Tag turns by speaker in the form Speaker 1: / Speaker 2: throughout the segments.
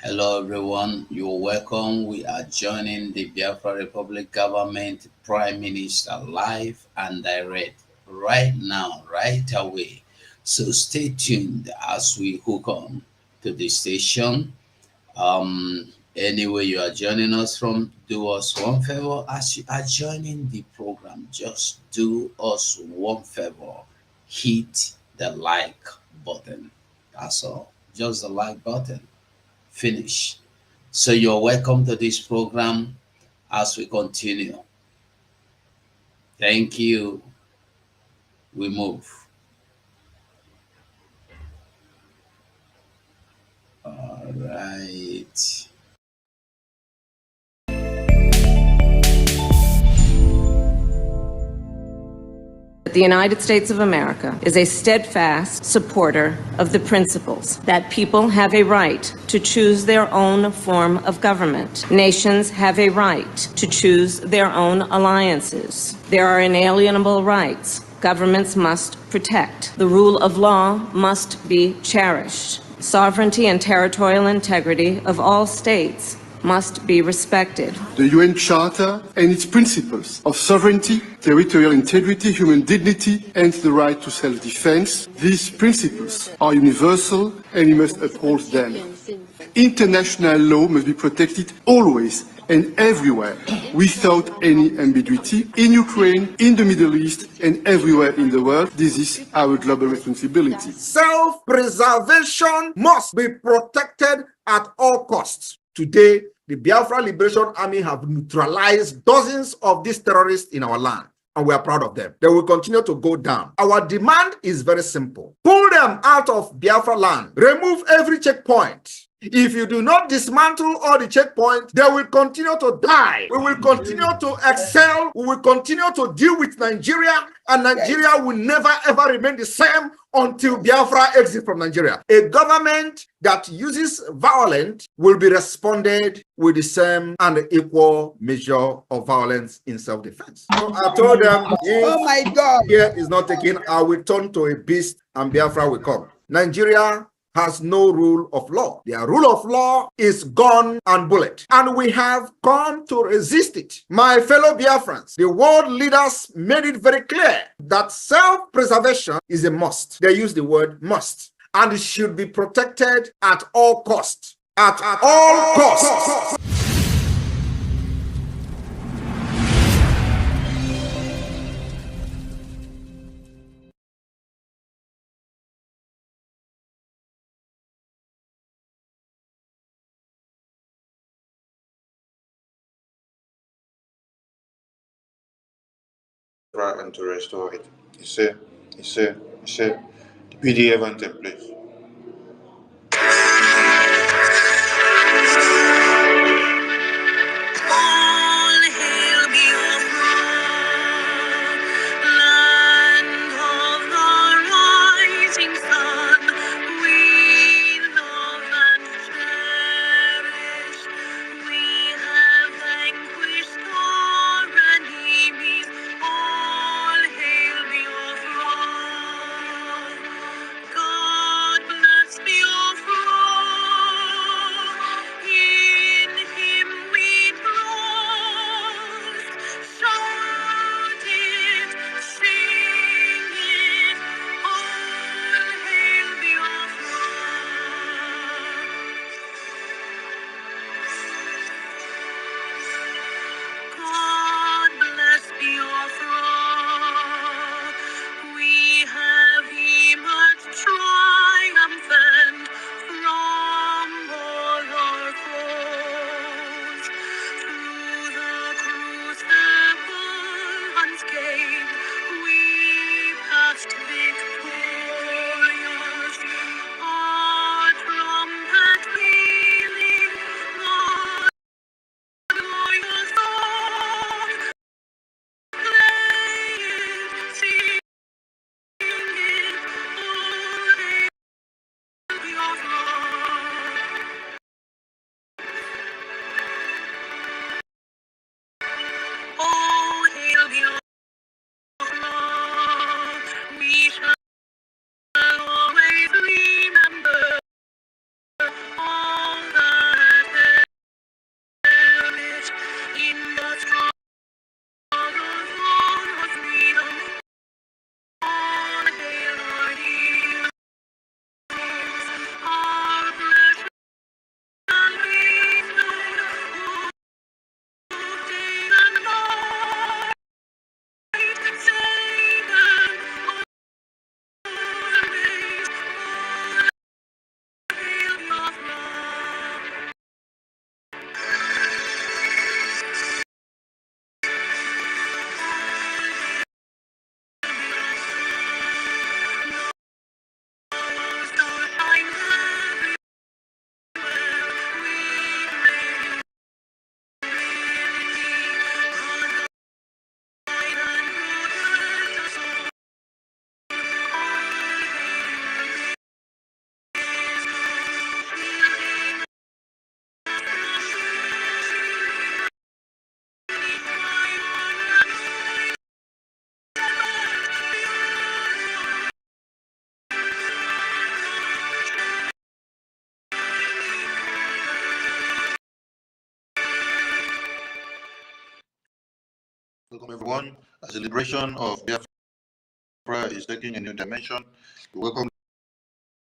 Speaker 1: Hello everyone, you're welcome. We are joining the Biafra Republic government Prime Minister live and direct right now, right away. So stay tuned as we hook on to the station. Anyway, you are joining us from, do us one favor as you are joining the program. Just do us one favor, hit the like button. That's all, just the like button. Finish. So you're welcome to this program as we continue. Thank you. We move. All right.
Speaker 2: The United States of America is a steadfast supporter of the principles that people have a right to choose their own form of government. Nations have a right to choose their own alliances. There are inalienable rights governments must protect. The rule of law must be cherished. Sovereignty and territorial integrity of all states must be respected.
Speaker 3: The UN Charter and its principles of sovereignty, territorial integrity, human dignity, and the right to self-defense, these principles are universal and we must uphold them. International law must be protected always and everywhere, without any ambiguity, in Ukraine, in the Middle East, and everywhere in the world. This is our global responsibility.
Speaker 4: Self-preservation must be protected at all costs. Today, the Biafra Liberation Army have neutralized dozens of these terrorists in our land, and we are proud of them. They will continue to go down. Our demand is very simple. Pull them out of Biafra land. Remove every checkpoint. If you do not dismantle all the checkpoints, they will continue to die. We will continue to excel. We will continue to deal with Nigeria, and Nigeria will never ever remain the same until Biafra exits from Nigeria. A government that uses violence will be responded with the same and equal measure of violence in self-defense. So I told them,
Speaker 5: Oh my God!
Speaker 4: Here is not taken, I will turn to a beast and Biafra will come. Nigeria has no rule of law. Their rule of law is gun and bullet, and we have come to resist it. My fellow Biafrans, the world leaders made it very clear that self-preservation is a must. They use the word must, and it should be protected at all costs. At all costs.
Speaker 6: And to restore it. It's a the PDF and templates.
Speaker 7: All hail Biafra, land of the rising sun. We love and cherish. We have vanquished our enemies. All hail Biafra. God
Speaker 6: everyone. As the liberation of Biafra is taking a new dimension, we welcome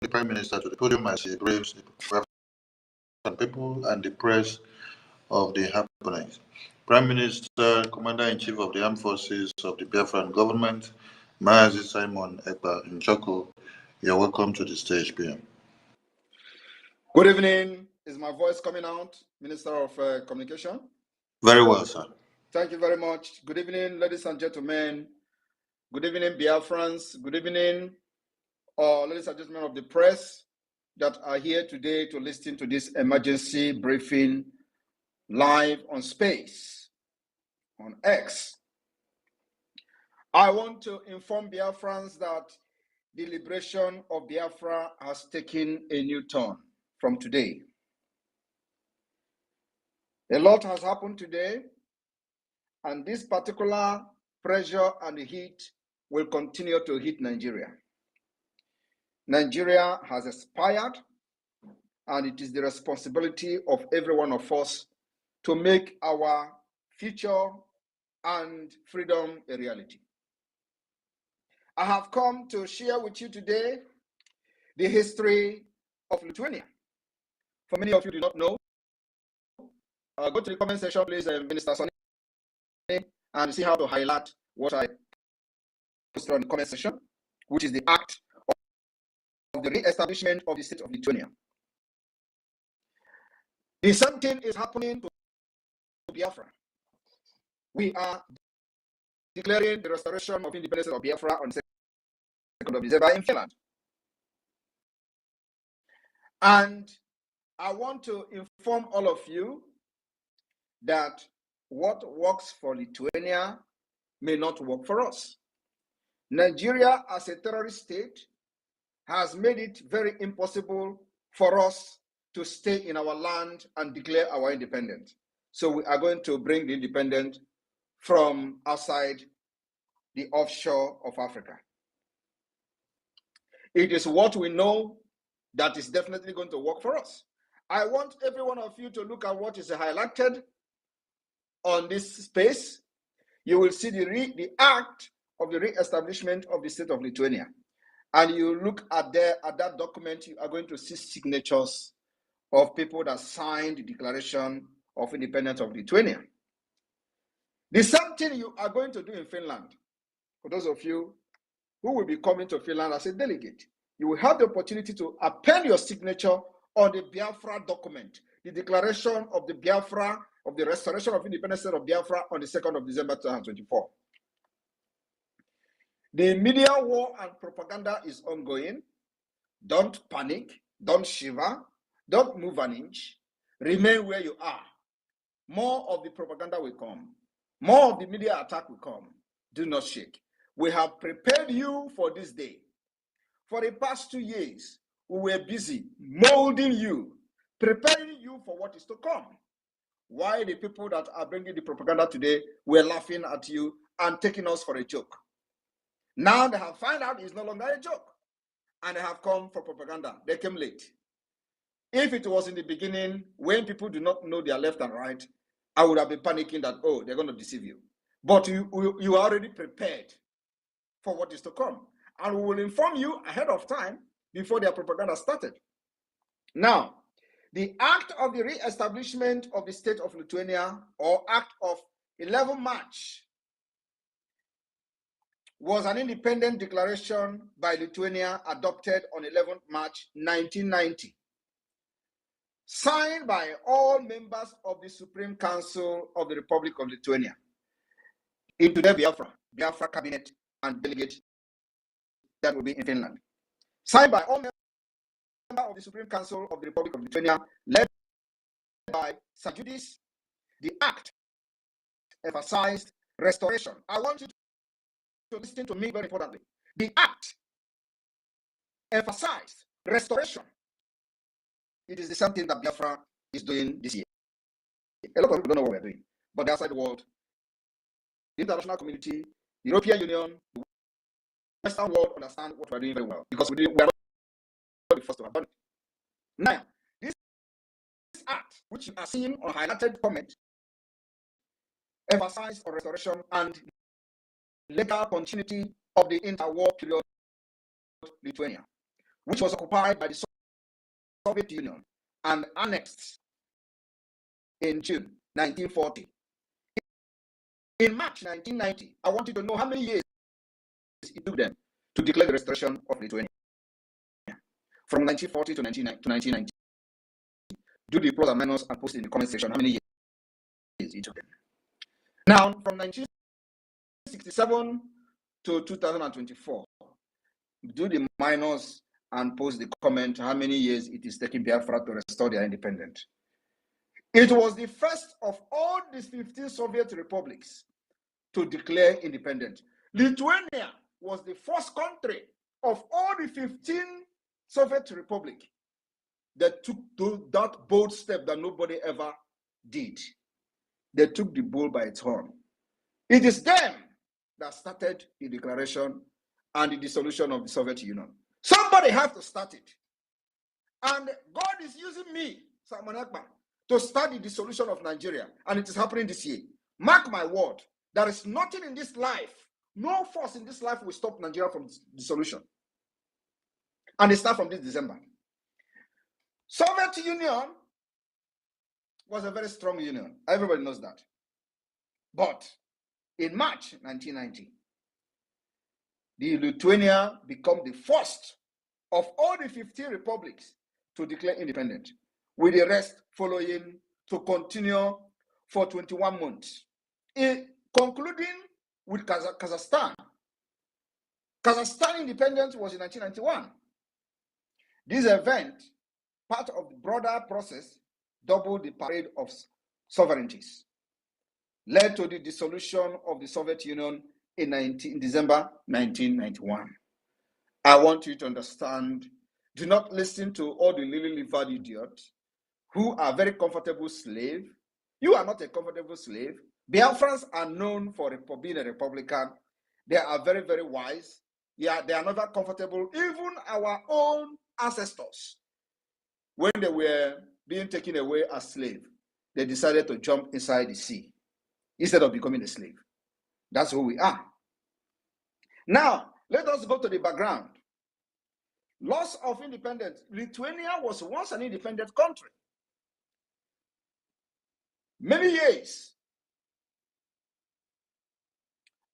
Speaker 6: the Prime Minister to the podium as he braves the Biafran people and the press of the happenings. Prime Minister, Commander-in-Chief of the Armed Forces of the Biafran government, Mazi Simon Ekpa Nchoko, you're welcome to the stage, PM.
Speaker 5: Good evening. Is my voice coming out, Minister of Communication?
Speaker 6: Very well, sir.
Speaker 5: Thank you very much. Good evening, ladies and gentlemen. Good evening, Biafrans. Good evening, ladies and gentlemen of the press that are here today to listen to this emergency briefing live on Space, on X. I want to inform Biafrans that the liberation of Biafra has taken a new turn from today. A lot has happened today, and this particular pressure and heat will continue to hit Nigeria. Nigeria has expired, and it is the responsibility of every one of us to make our future and freedom a reality. I have come to share with you today the history of Lithuania. For many of you do not know, go to the comment section, please, Minister Sonny, and see how to highlight what I posted on the comment section, which is the act of the re-establishment of the state of Lithuania. The same thing is happening to Biafra. We are declaring the restoration of independence of Biafra on the 2nd of December in Finland. And I want to inform all of you that what works for Lithuania may not work for us. Nigeria, as a terrorist state, has made it very impossible for us to stay in our land and declare our independence. So we are going to bring the independence from outside the offshore of Africa. It is what we know that is definitely going to work for us. I want every one of you to look at what is highlighted on this space. You will see the act of the re-establishment of the state of Lithuania. And you look at that document, you are going to see signatures of people that signed the Declaration of Independence of Lithuania. The same thing you are going to do in Finland. For those of you who will be coming to Finland as a delegate, you will have the opportunity to append your signature on the Biafra document, the declaration of the Biafra, of the restoration of independence of Biafra on the 2nd of December 2024. The media war and propaganda is ongoing. Don't panic, don't shiver, don't move an inch. Remain where you are. More of the propaganda will come. More of the media attack will come. Do not shake. We have prepared you for this day. For the past 2 years, we were busy molding you, preparing you for what is to come. Why the people that are bringing the propaganda today were laughing at you and taking us for a joke. Now they have found out it's no longer a joke, and they have come for propaganda. They came late. If it was in the beginning, when people do not know their left and right, I would have been panicking that, oh, they're going to deceive you. But you are already prepared for what is to come. And we will inform you ahead of time before their propaganda started. Now, the act of the re-establishment of the state of Lithuania, or act of 11 March, was an independent declaration by Lithuania adopted on 11 March 1990, signed by all members of the Supreme Council of the Republic of Lithuania, into the Biafra cabinet and delegate that will be in Finland. Signed by all members of the Supreme Council of the Republic of Lithuania, led by Sajudis. The act emphasized restoration. I want you to listen to me very importantly. The act emphasized restoration. It is the same thing that Biafra is doing this year. A lot of people don't know what we're doing, but the outside the world, the international community, the European Union, the Western world understand what we're doing very well, because we are not the first to have done it. Now, this act, which you are seeing on highlighted comment, emphasized on restoration and later continuity of the interwar period Lithuania, which was occupied by the Soviet Union and annexed in June 1940. In March 1990, I wanted to know how many years it took them to declare the restoration of Lithuania. From 1940 to 1990. Do the plus and minus and post in the comment section how many years it took them. Now, from 1967 to 2024, do the minus and post the comment how many years it is taking Biafra to restore their independence. It was the first of all these 15 Soviet republics to declare independence. Lithuania was the first country of all the 15 Soviet republics that took that bold step that nobody ever did. They took the bull by its horn. It is them that started the declaration and the dissolution of the Soviet Union. Somebody has to start it. And God is using me, Simon Ekpa, to start the dissolution of Nigeria. And it is happening this year. Mark my word, there is nothing in this life, no force in this life will stop Nigeria from dissolution. And it starts from this December. Soviet Union was a very strong union. Everybody knows that. But in March 1990, the Lithuania became the first of all the 15 republics to declare independence, with the rest following to continue for 21 months, concluding with Kazakhstan. Kazakhstan independence was in 1991. This event, part of the broader process, doubled the parade of sovereignties, led to the dissolution of the Soviet Union in December 1991. I want you to understand, do not listen to all the lily-livered idiots who are very comfortable slaves. You are not a comfortable slave. Biafrans are known for being a Republican. They are very, very wise. Yeah, they are never comfortable. Even our own ancestors, when they were being taken away as slaves, they decided to jump inside the sea instead of becoming a slave. That's who we are. Now, let us go to the background. Loss of independence. Lithuania was once an independent country. Many years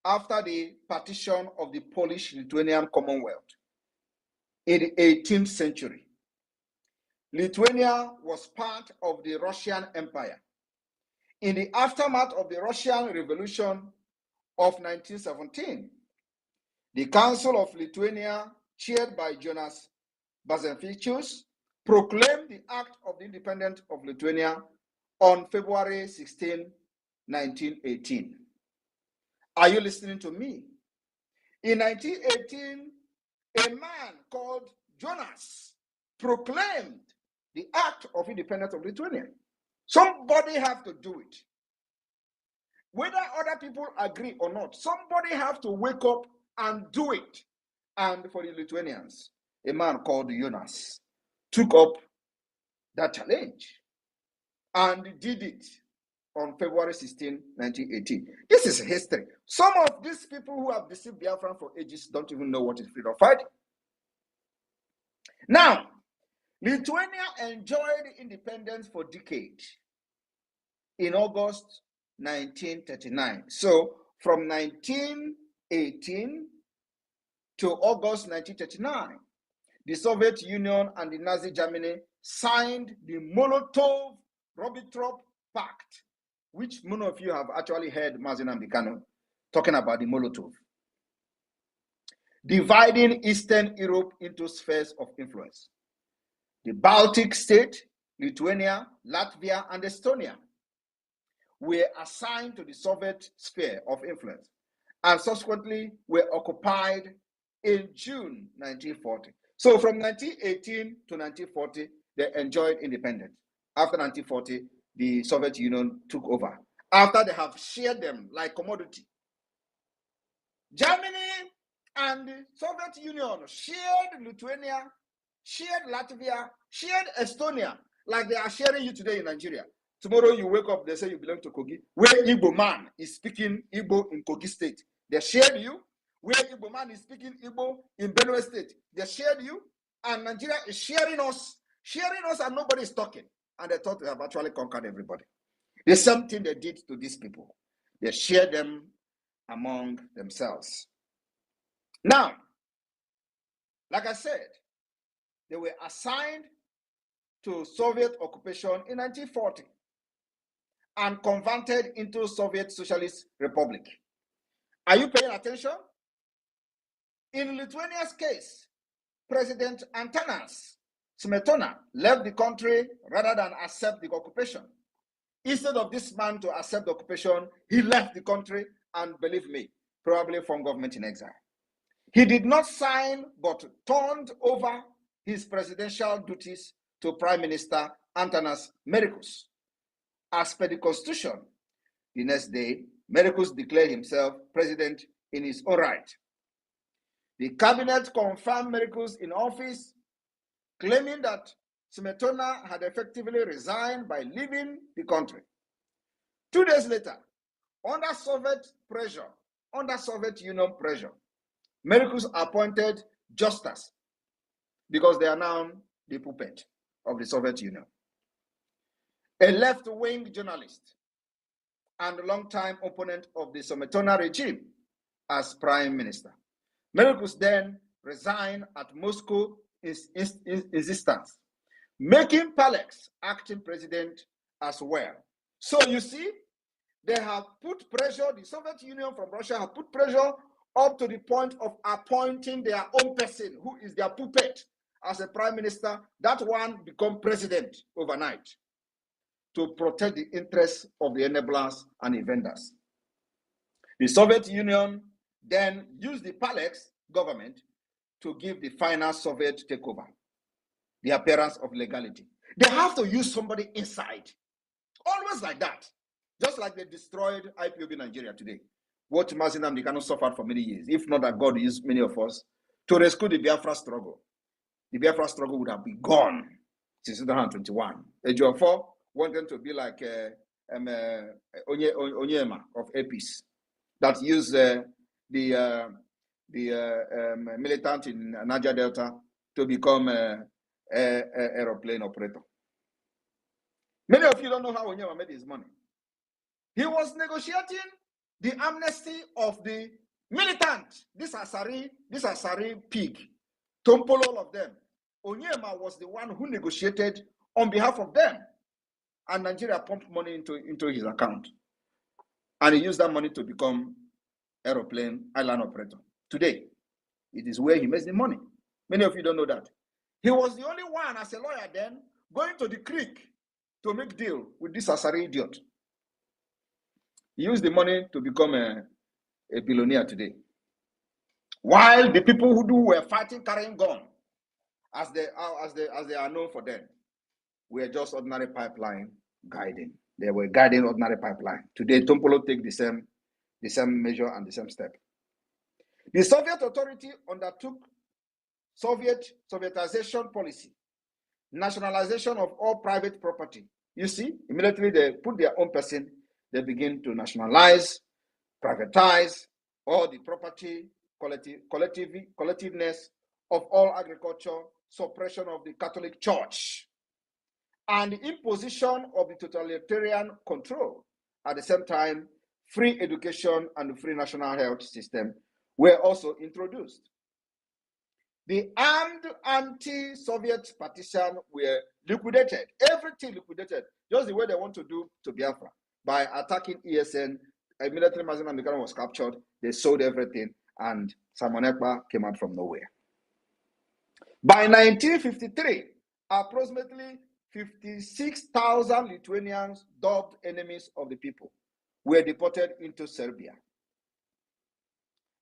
Speaker 5: after the partition of the Polish-Lithuanian Commonwealth in the 18th century, Lithuania was part of the Russian Empire. In the aftermath of the Russian Revolution of 1917, the Council of Lithuania, chaired by Jonas Bazenfichus, proclaimed the Act of the Independence of Lithuania on February 16, 1918. Are you listening to me? In 1918, a man called Jonas proclaimed the Act of Independence of Lithuania. Somebody have to do it. Whether other people agree or not, somebody have to wake up and do it. And for the Lithuanians, a man called Jonas took up that challenge and did it on February 16, 1918. This is history. Some of these people who have deceived Biafra for ages don't even know what is freedom fighting. Now, Lithuania enjoyed independence for decades in August 1939. So from 1918 to August 1939, the Soviet Union and the Nazi Germany signed the Molotov-Ribbentrop Pact, which many of you have actually heard Mazin Ambikano talking about the Molotov, dividing Eastern Europe into spheres of influence. The Baltic states, Lithuania, Latvia, and Estonia were assigned to the Soviet sphere of influence and subsequently were occupied in June 1940. So from 1918 to 1940, they enjoyed independence. After 1940, the Soviet Union took over. After they have shared them like commodity. Germany and the Soviet Union shared Lithuania, shared Latvia, shared Estonia, like they are sharing you today in Nigeria. Tomorrow you wake up, they say you belong to Kogi. Where Igbo man is speaking Igbo in Kogi state, They shared you. Where Igbo man is speaking Igbo in Benue State, they shared you. And Nigeria is sharing us, and nobody is talking. And they thought they have actually conquered everybody. The same thing they did to these people. They shared them among themselves. Now, like I said, they were assigned to Soviet occupation in 1940 and converted into Soviet Socialist Republic. Are you paying attention? In Lithuania's case, President Antanas Smetona left the country rather than accept the occupation. Instead of this man to accept the occupation, he left the country and, believe me, probably formed government in exile. He did not sign, but turned over his presidential duties to Prime Minister Antanas Mericus. As per the Constitution, the next day, Mericus declared himself president in his own right. The cabinet confirmed Mericus in office, claiming that Smetona had effectively resigned by leaving the country. 2 days later, under Soviet Union pressure, Mericus appointed Justas, because they are now the puppet of the Soviet Union, a left-wing journalist and longtime opponent of the Smetona regime, as prime minister. Mericus then resigned at Moscow insistence, making Palex acting president as well. So you see, they have put pressure, the Soviet Union from Russia have put pressure up to the point of appointing their own person, who is their puppet, as a prime minister. That one become president overnight to protect the interests of the enablers and invaders. The Soviet Union then used the Palex government to give the final Soviet takeover the appearance of legality. They have to use somebody inside. Always like that. Just like they destroyed IPOB Nigeria today. What Mazinam they cannot suffer for many years. If not that God used many of us to rescue the Biafra struggle. The Biafra struggle would have been gone since 2021. Ejiofor wanted to be like Onyema of APIS that used the militant in Niger Delta to become a aeroplane operator. Many of you don't know how Onyema made his money. He was negotiating the amnesty of the militant, this Asari pig, Tompolo, all of them. Onyema was the one who negotiated on behalf of them. And Nigeria pumped money into his account. And he used that money to become aeroplane island operator. Today, it is where he makes the money. Many of you don't know that. He was the only one, as a lawyer then, going to the creek to make deal with this Asari idiot. He used the money to become a billionaire today. While the people who were fighting, carrying gun, as they are known for them, were just ordinary pipeline guiding. They were guiding ordinary pipeline. Today, Tompolo take the same measure and the same step. The Soviet authority undertook Sovietization policy, nationalization of all private property. You see, immediately they put their own person, they begin to nationalize, privatize all the property, collectiveness of all agriculture, suppression of the Catholic Church, and the imposition of the totalitarian control. At the same time, free education and the free national health system were also introduced. The armed anti-Soviet partisan were liquidated, everything liquidated, just the way they want to do to Biafra. By attacking ESN, immediately Mazin Amikano was captured, they sold everything, and Simon Ekpa came out from nowhere. By 1953, approximately 56,000 Lithuanians, dubbed enemies of the people, were deported into Serbia.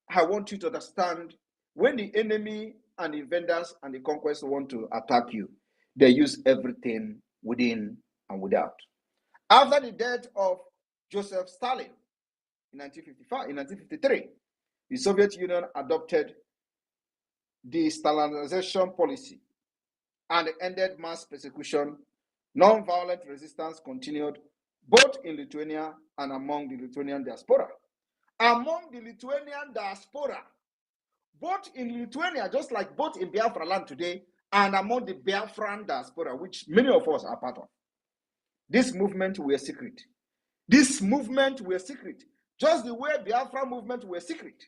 Speaker 5: I want you to understand, when the enemy and the invaders and the conquest want to attack you, they use everything within and without. After the death of Joseph Stalin in 1953, the Soviet Union adopted the Stalinization policy and ended mass persecution. Non-violent resistance continued both in Lithuania and among the Lithuanian diaspora. among the Lithuanian diaspora, both in Lithuania, just like both in Biafra land today, and among the Biafran diaspora, which many of us are part of. This movement were secret. This movement were secret. Just the way Biafra movement were secret.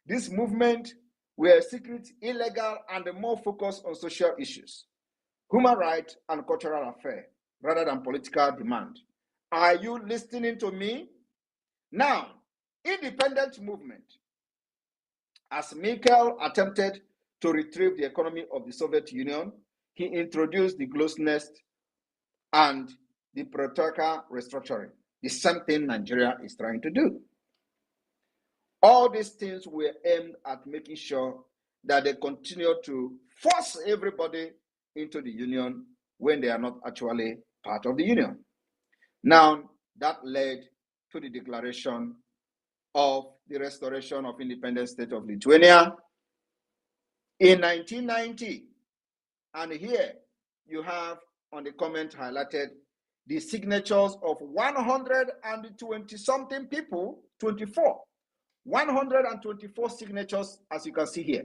Speaker 5: This movement were secret, illegal, and more focused on social issues, human rights, and cultural affairs, rather than political demand. Are you listening to me? Now, independent movement. As Mikhail attempted to retrieve the economy of the Soviet Union, he introduced the Glasnost and the Protoka restructuring, the same thing Nigeria is trying to do. All these things were aimed at making sure that they continue to force everybody into the union when they are not actually part of the union. Now, that led to the declaration of the restoration of independent state of Lithuania in 1990. And here you have on the comment highlighted the signatures of 120 something people, 124 signatures, as you can see here.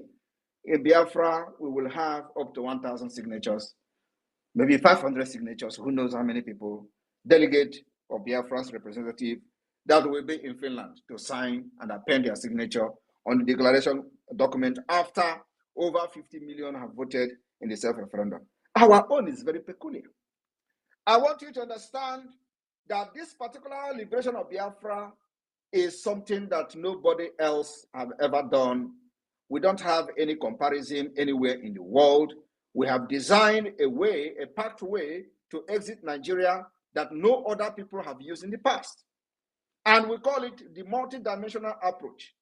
Speaker 5: In Biafra, we will have up to 1,000 signatures, maybe 500 signatures, who knows how many people, delegate of Biafra's representative that will be in Finland to sign and append their signature on the declaration document after over 50 million have voted in the self-referendum. Our own is very peculiar. I want you to understand that this particular liberation of Biafra is something that nobody else have ever done. We don't have any comparison anywhere in the world. We have designed a way, a pathway to exit Nigeria that no other people have used in the past. And we call it the multidimensional approach.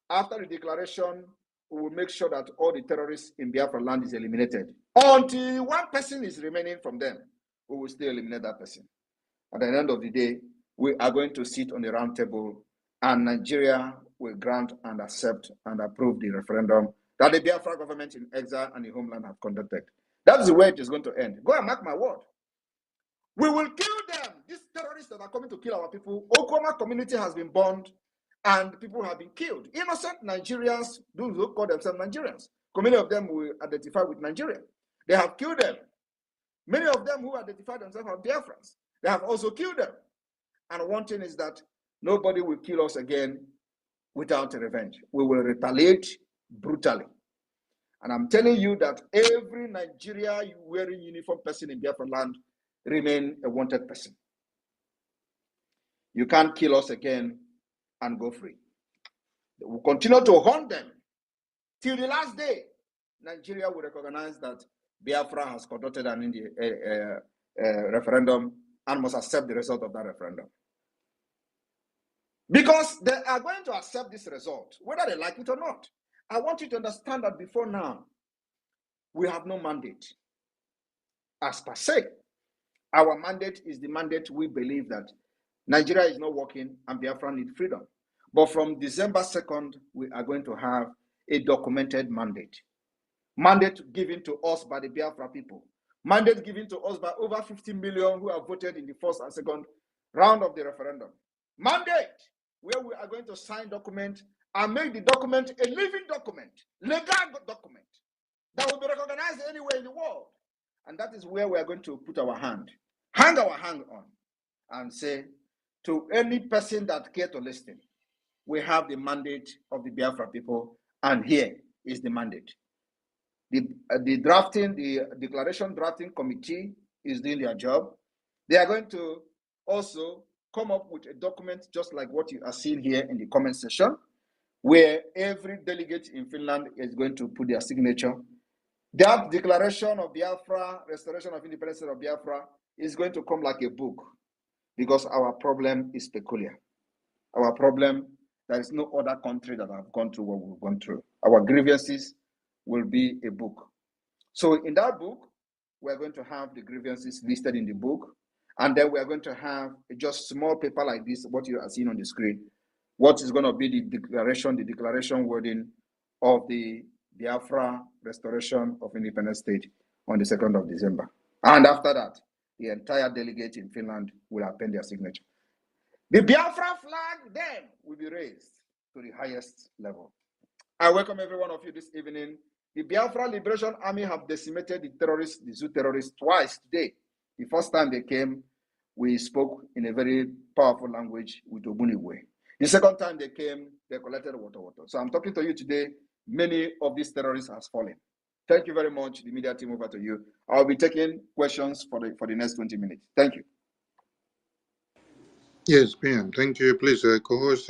Speaker 5: After the declaration, we will make sure that all the terrorists in Biafra land is eliminated. Until one person is remaining from them, we will still eliminate that person. At the end of the day, we are going to sit on the round table and Nigeria will grant and accept and approve the referendum that the Biafra government in exile and the homeland have conducted. That is the way it is going to end. Go and mark my word. We will kill them. These terrorists that are coming to kill our people. Okoma community has been burned and people have been killed. Innocent Nigerians, those who call themselves Nigerians. Many of them will identify with Nigeria. They have killed them. Many of them who identify themselves as Biafrans, they have also killed them. And one thing is that nobody will kill us again without revenge. We will retaliate brutally. And I'm telling you that every Nigeria wearing uniform person in Biafra land remain a wanted person. You can't kill us again and go free. We'll continue to hunt them till the last day. Nigeria will recognize that Biafra has conducted an referendum and must accept the result of that referendum. Because they are going to accept this result, whether they like it or not. I want you to understand that before now, we have no mandate. As per se, our mandate is the mandate we believe that Nigeria is not working and Biafra need freedom. But from December 2nd, we are going to have a documented mandate. Mandate given to us by the Biafra people. Mandate given to us by over 50 million who have voted in the first and second round of the referendum. Mandate where we are going to sign document and make the document a living document, legal document that will be recognized anywhere in the world. And that is where we are going to put our hand, hang our hand on, and say to any person that cares to listen, we have the mandate of the Biafra people, and here is the mandate. The declaration drafting committee is doing their job. They are going to also come up with a document just like what you are seeing here in the comment section, where every delegate in Finland is going to put their signature. That declaration of Biafra, restoration of independence of Biafra, is going to come like a book, because our problem is peculiar. Our problem, there is no other country that have gone through what we've gone through. Our grievances will be a book. So in that book, we're going to have the grievances listed in the book, and then we're going to have just small paper like this, what you are seeing on the screen, what is going to be the declaration wording of the Biafra restoration of independent state on the 2nd of December. And after that, the entire delegate in Finland will append their signature. The Biafra flag then will be raised to the highest level. I welcome every one of you this evening. The Biafra Liberation Army have decimated the terrorists, the Zoo terrorists, twice today. The first time they came, we spoke in a very powerful language with Ogbunigwe. The second time they came, they collected water. So I'm talking to you today. Many of these terrorists have fallen. Thank you very much. The media team, over to you. I'll be taking questions for the next 20 minutes. Thank you.
Speaker 6: Yes, PM. Thank you. Please, co-host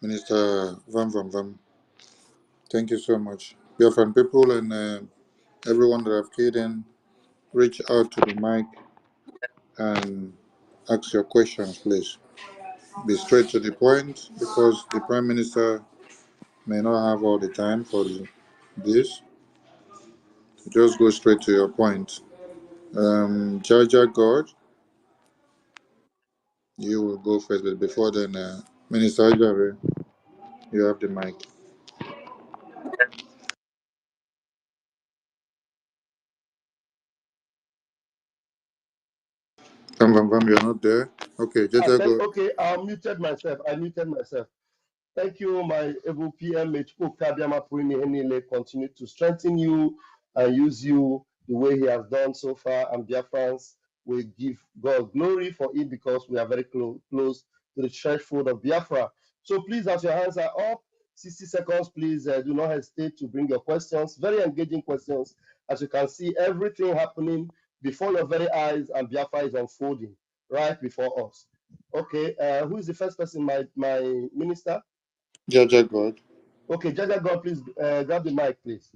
Speaker 6: Minister Vam Vam Vam. Thank you so much. Biafran people and everyone that have keyed in, reach out to the mic and ask your questions, please. Be straight to the point because the Prime Minister may not have all the time for this. Just go straight to your point. Jaja God, you will go first, but before then, Minister Ajare, you have the mic. Vam Vam Vam, you're not there? Okay, Jaja God.
Speaker 8: Okay, I muted myself. Thank you, my able PM. Continue to strengthen you and use you the way he has done so far. And Biafrans will give God glory for it because we are very close to the threshold of Biafra. So please, as your hands are up, 60 seconds, please do not hesitate to bring your questions. Very engaging questions. As you can see, everything happening before your very eyes, and Biafra is unfolding right before us. Okay, who is the first person? My minister?
Speaker 6: Jaja God.
Speaker 8: Okay, Jaja God, please grab the mic, please.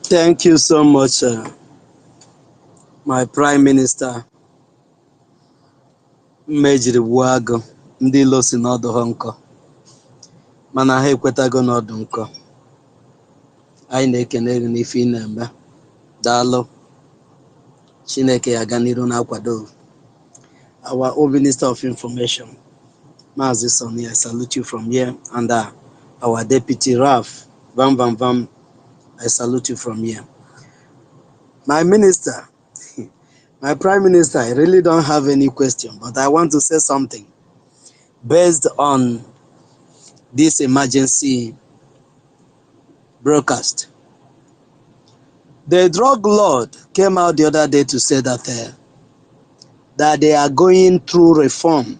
Speaker 9: Thank you so much, my Prime Minister. Mmejiri gbuo agụ ndị ilo si n'ọdụ ha nkọ mana ha ekwetago n'ọdụ nkọ. Anyị na-ekene gị n'ife ị na-eme. Daalụ. Chineke ya ga n'iru na-akwado. Our own Minister of Information, Maazị Sonny, I salute you from here, and our Deputy Raf, Vam Vam Vam, I salute you from here. My Minister, my Prime Minister, I really don't have any question, but I want to say something based on this emergency broadcast. The drug lord came out the other day to say that they are going through reform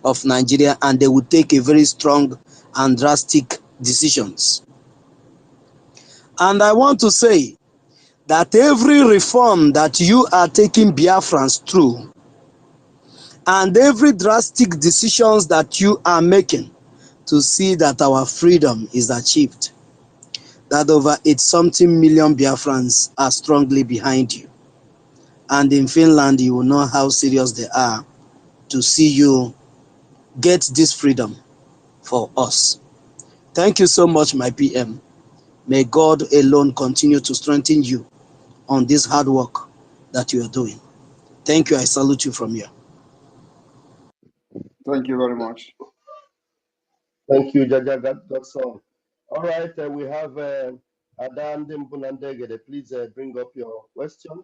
Speaker 9: of Nigeria and they will take a very strong and drastic decisions. And I want to say that every reform that you are taking Biafrans through and every drastic decisions that you are making to see that our freedom is achieved, that over 8-something million Biafrans are strongly behind you. And in Finland, you will know how serious they are to see you get this freedom for us. Thank you so much, my PM. May God alone continue to strengthen you on this hard work that you are doing. Thank you. I salute you from here.
Speaker 5: Thank you very much.
Speaker 8: Thank you, Jaja Godson. All right, we have Adan Mbunandegede. Please bring up your question.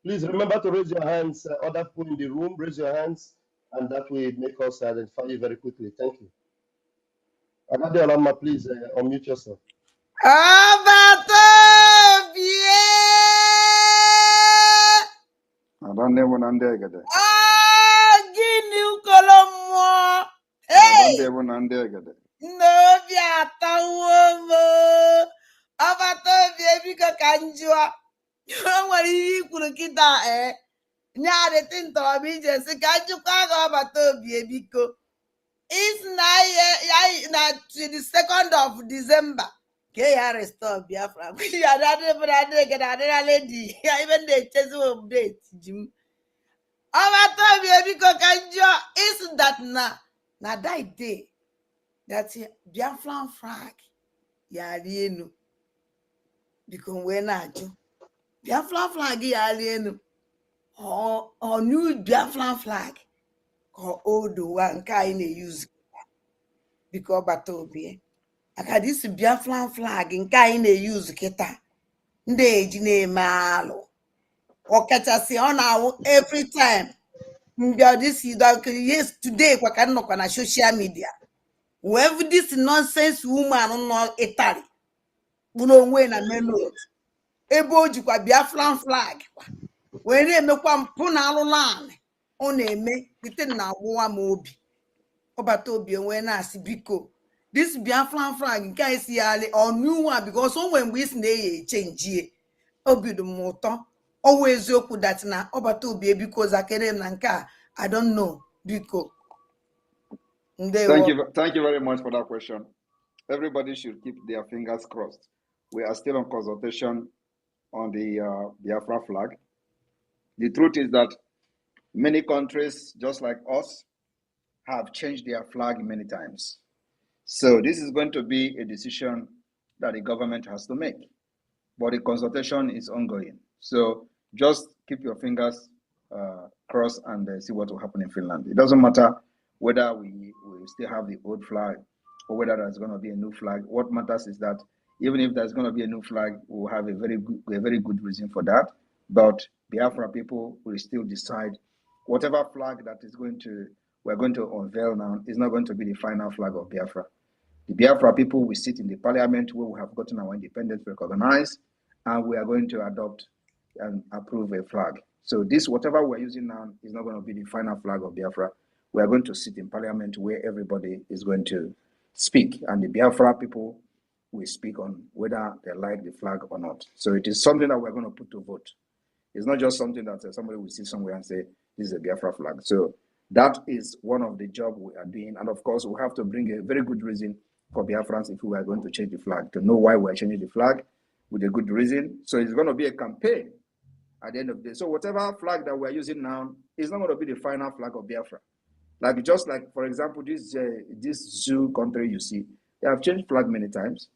Speaker 8: Please remember to raise your hands. Other people in the room, raise your hands, and that will make us identify you very quickly. Thank you. Adade Olama, please unmute yourself.
Speaker 7: Gịnị ụkọrọ mmụọ? N'obi atawo m ọbata obi ebiko ka njụọ o nwere ihe i kwuru kịta nye adịtị ntọrọbụ ije si ka njụkwa gị ọbata obi ebiko isi na ya na 22nd of December ka ya restore Biafra adịrịledi ya ibe na-echezi update ji m ọbata obi ebiko ka njụọ isi that na that day that Biafran flag yari enu biko wee na-ajụ Biafran flag yari enu or new Biafran flag ka old one nke anyị na-eyuzu biko ọbata obi aka this Biafran flag nke anyị na-eyuzu kịta ndị eji na-eme alụ ọkachasị ọ na-awụ every time mbịa this yes today kwa ka nnọkwa na social media wherever this nonsense woman nọ Italy kpụrụ onwe na main road ebe o jikwa Biafran flag wee na-emekwa mpụ na alụlụ anị ọ na-eme ite na agbụwa m obi ọbata obi enwee na-asị biko this Biafran flag nke anyị si ya alị ọnụwa because o nwere mgbe isi na-eyi echenjie obi dị m ụtọ ọwụ eziokwu dat na ọbata obi ebiko zakere m na nke a I don't know biko.
Speaker 5: Thank you very much for that question. Everybody should keep their fingers crossed. We are still on consultation on the Biafra flag. The truth is that many countries, just like us, have changed their flag many times. So this is going to be a decision that the government has to make. But the consultation is ongoing. So just keep your fingers crossed and see what will happen in Finland. It doesn't matter whether we still have the old flag or whether there's going to be a new flag. What matters is that even if there's going to be a new flag, we'll have a very good reason for that. But Biafra people will still decide whatever flag that we're going to unveil now is not going to be the final flag of Biafra. The Biafra people will sit in the parliament where we have gotten our independence recognized, and we are going to adopt and approve a flag. So this, whatever we're using now, is not going to be the final flag of Biafra. We are going to sit in parliament where everybody is going to speak, and the Biafra people will speak on whether they like the flag or not. So it is something that we're going to put to vote. It's not just something that somebody will see somewhere and say, this is a Biafra flag. So that is one of the jobs we are doing. And of course, we have to bring a very good reason for Biafrans if we are going to change the flag, to know why we're changing the flag with a good reason. So it's going to be a campaign at the end of the day. So whatever flag that we're using now is not going to be the final flag of Biafra. Just like, for example, this zoo country you see, they have changed flag many times.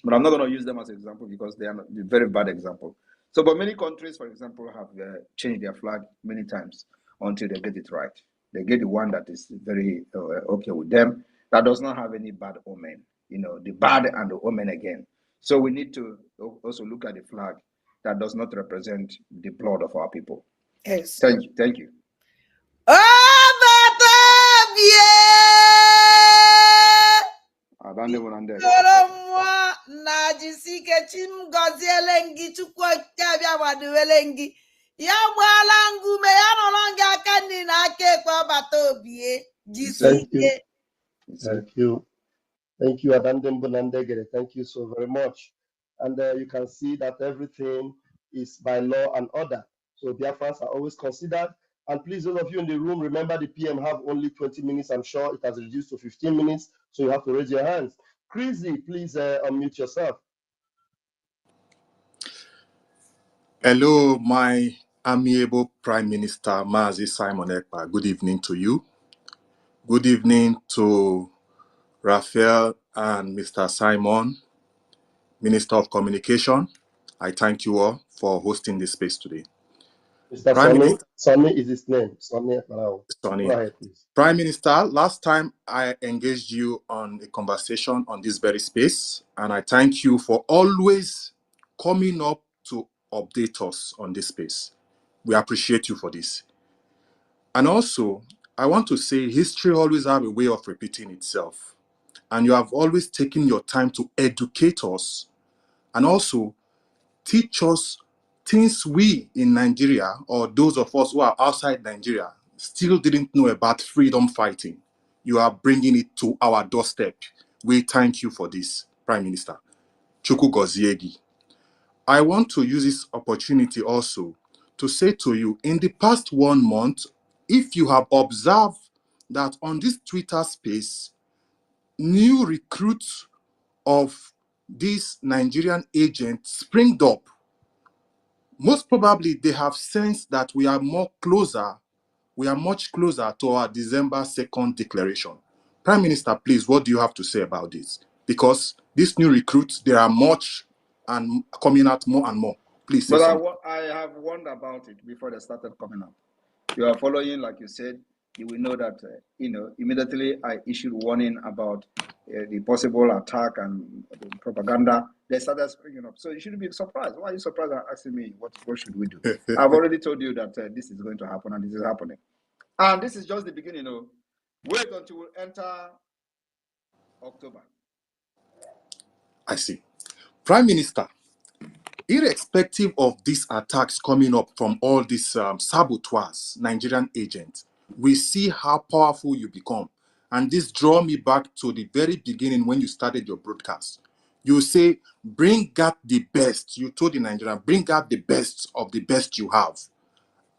Speaker 5: But I'm not going to use them as an example because they are a very bad example. So, but many countries, for example, have changed their flag many times until they get it right. They get the one that is very okay with them, that does not have any bad omen, the bad and the omen again. So we need to also look at the flag that does not represent the blood of our people.
Speaker 7: Yes.
Speaker 5: Thank you.
Speaker 7: Na jisike chim goziele ngi chukwu bịa gbaduwele ngi ya gbaala ngume ya nọrọ ngi aka nri na aka ekpe ọbata obie jisike.
Speaker 8: Thank you, Adandem Bunandegere. Thank you so very much. And you can see that everything is by law and order. So Biafrans are always considered. And please, those of you in the room, remember the PM have only 20 minutes. I'm sure it has reduced to 15 minutes. So you have to raise your hands. Chrissy, please unmute yourself.
Speaker 10: Hello, my amiable Prime Minister, Mazi Simon Ekpa. Good evening to you. Good evening to Raphael and Mr. Simon, Minister of Communication. I thank you all for hosting this space today.
Speaker 8: Mr. Sonny is his name. Sonny. Go ahead, please.
Speaker 10: Prime Minister, last time I engaged you on a conversation on this very space, and I thank you for always coming up to update us on this space. We appreciate you for this. And also, I want to say history always have a way of repeating itself. And you have always taken your time to educate us and also teach us things we in Nigeria, or those of us who are outside Nigeria, still didn't know about freedom fighting. You are bringing it to our doorstep. We thank you for this, Prime Minister. Chukwu Goziegi. I want to use this opportunity also to say to you, in the past 1 month, if you have observed that on this Twitter space, new recruits of these Nigerian agents springed up, most probably they have sensed that we are much closer to our December 2nd declaration. Prime Minister, please, what do you have to say about this? Because these new recruits, there are much and coming out more and more. Please say something.
Speaker 5: I have warned about it before they started coming up. You are following, like you said, you will know that, immediately I issued warning about the possible attack and the propaganda, they started springing up. So you shouldn't be surprised. Why are you surprised and asking me what should we do? I've already told you that this is going to happen and this is happening. And this is just the beginning. Wait until we enter October.
Speaker 10: I see. Prime Minister, irrespective of these attacks coming up from all these saboteurs, Nigerian agents, we see how powerful you become. And this draw me back to the very beginning when you started your broadcast. You say, bring out the best. You told the Nigerian, bring out the best of the best you have.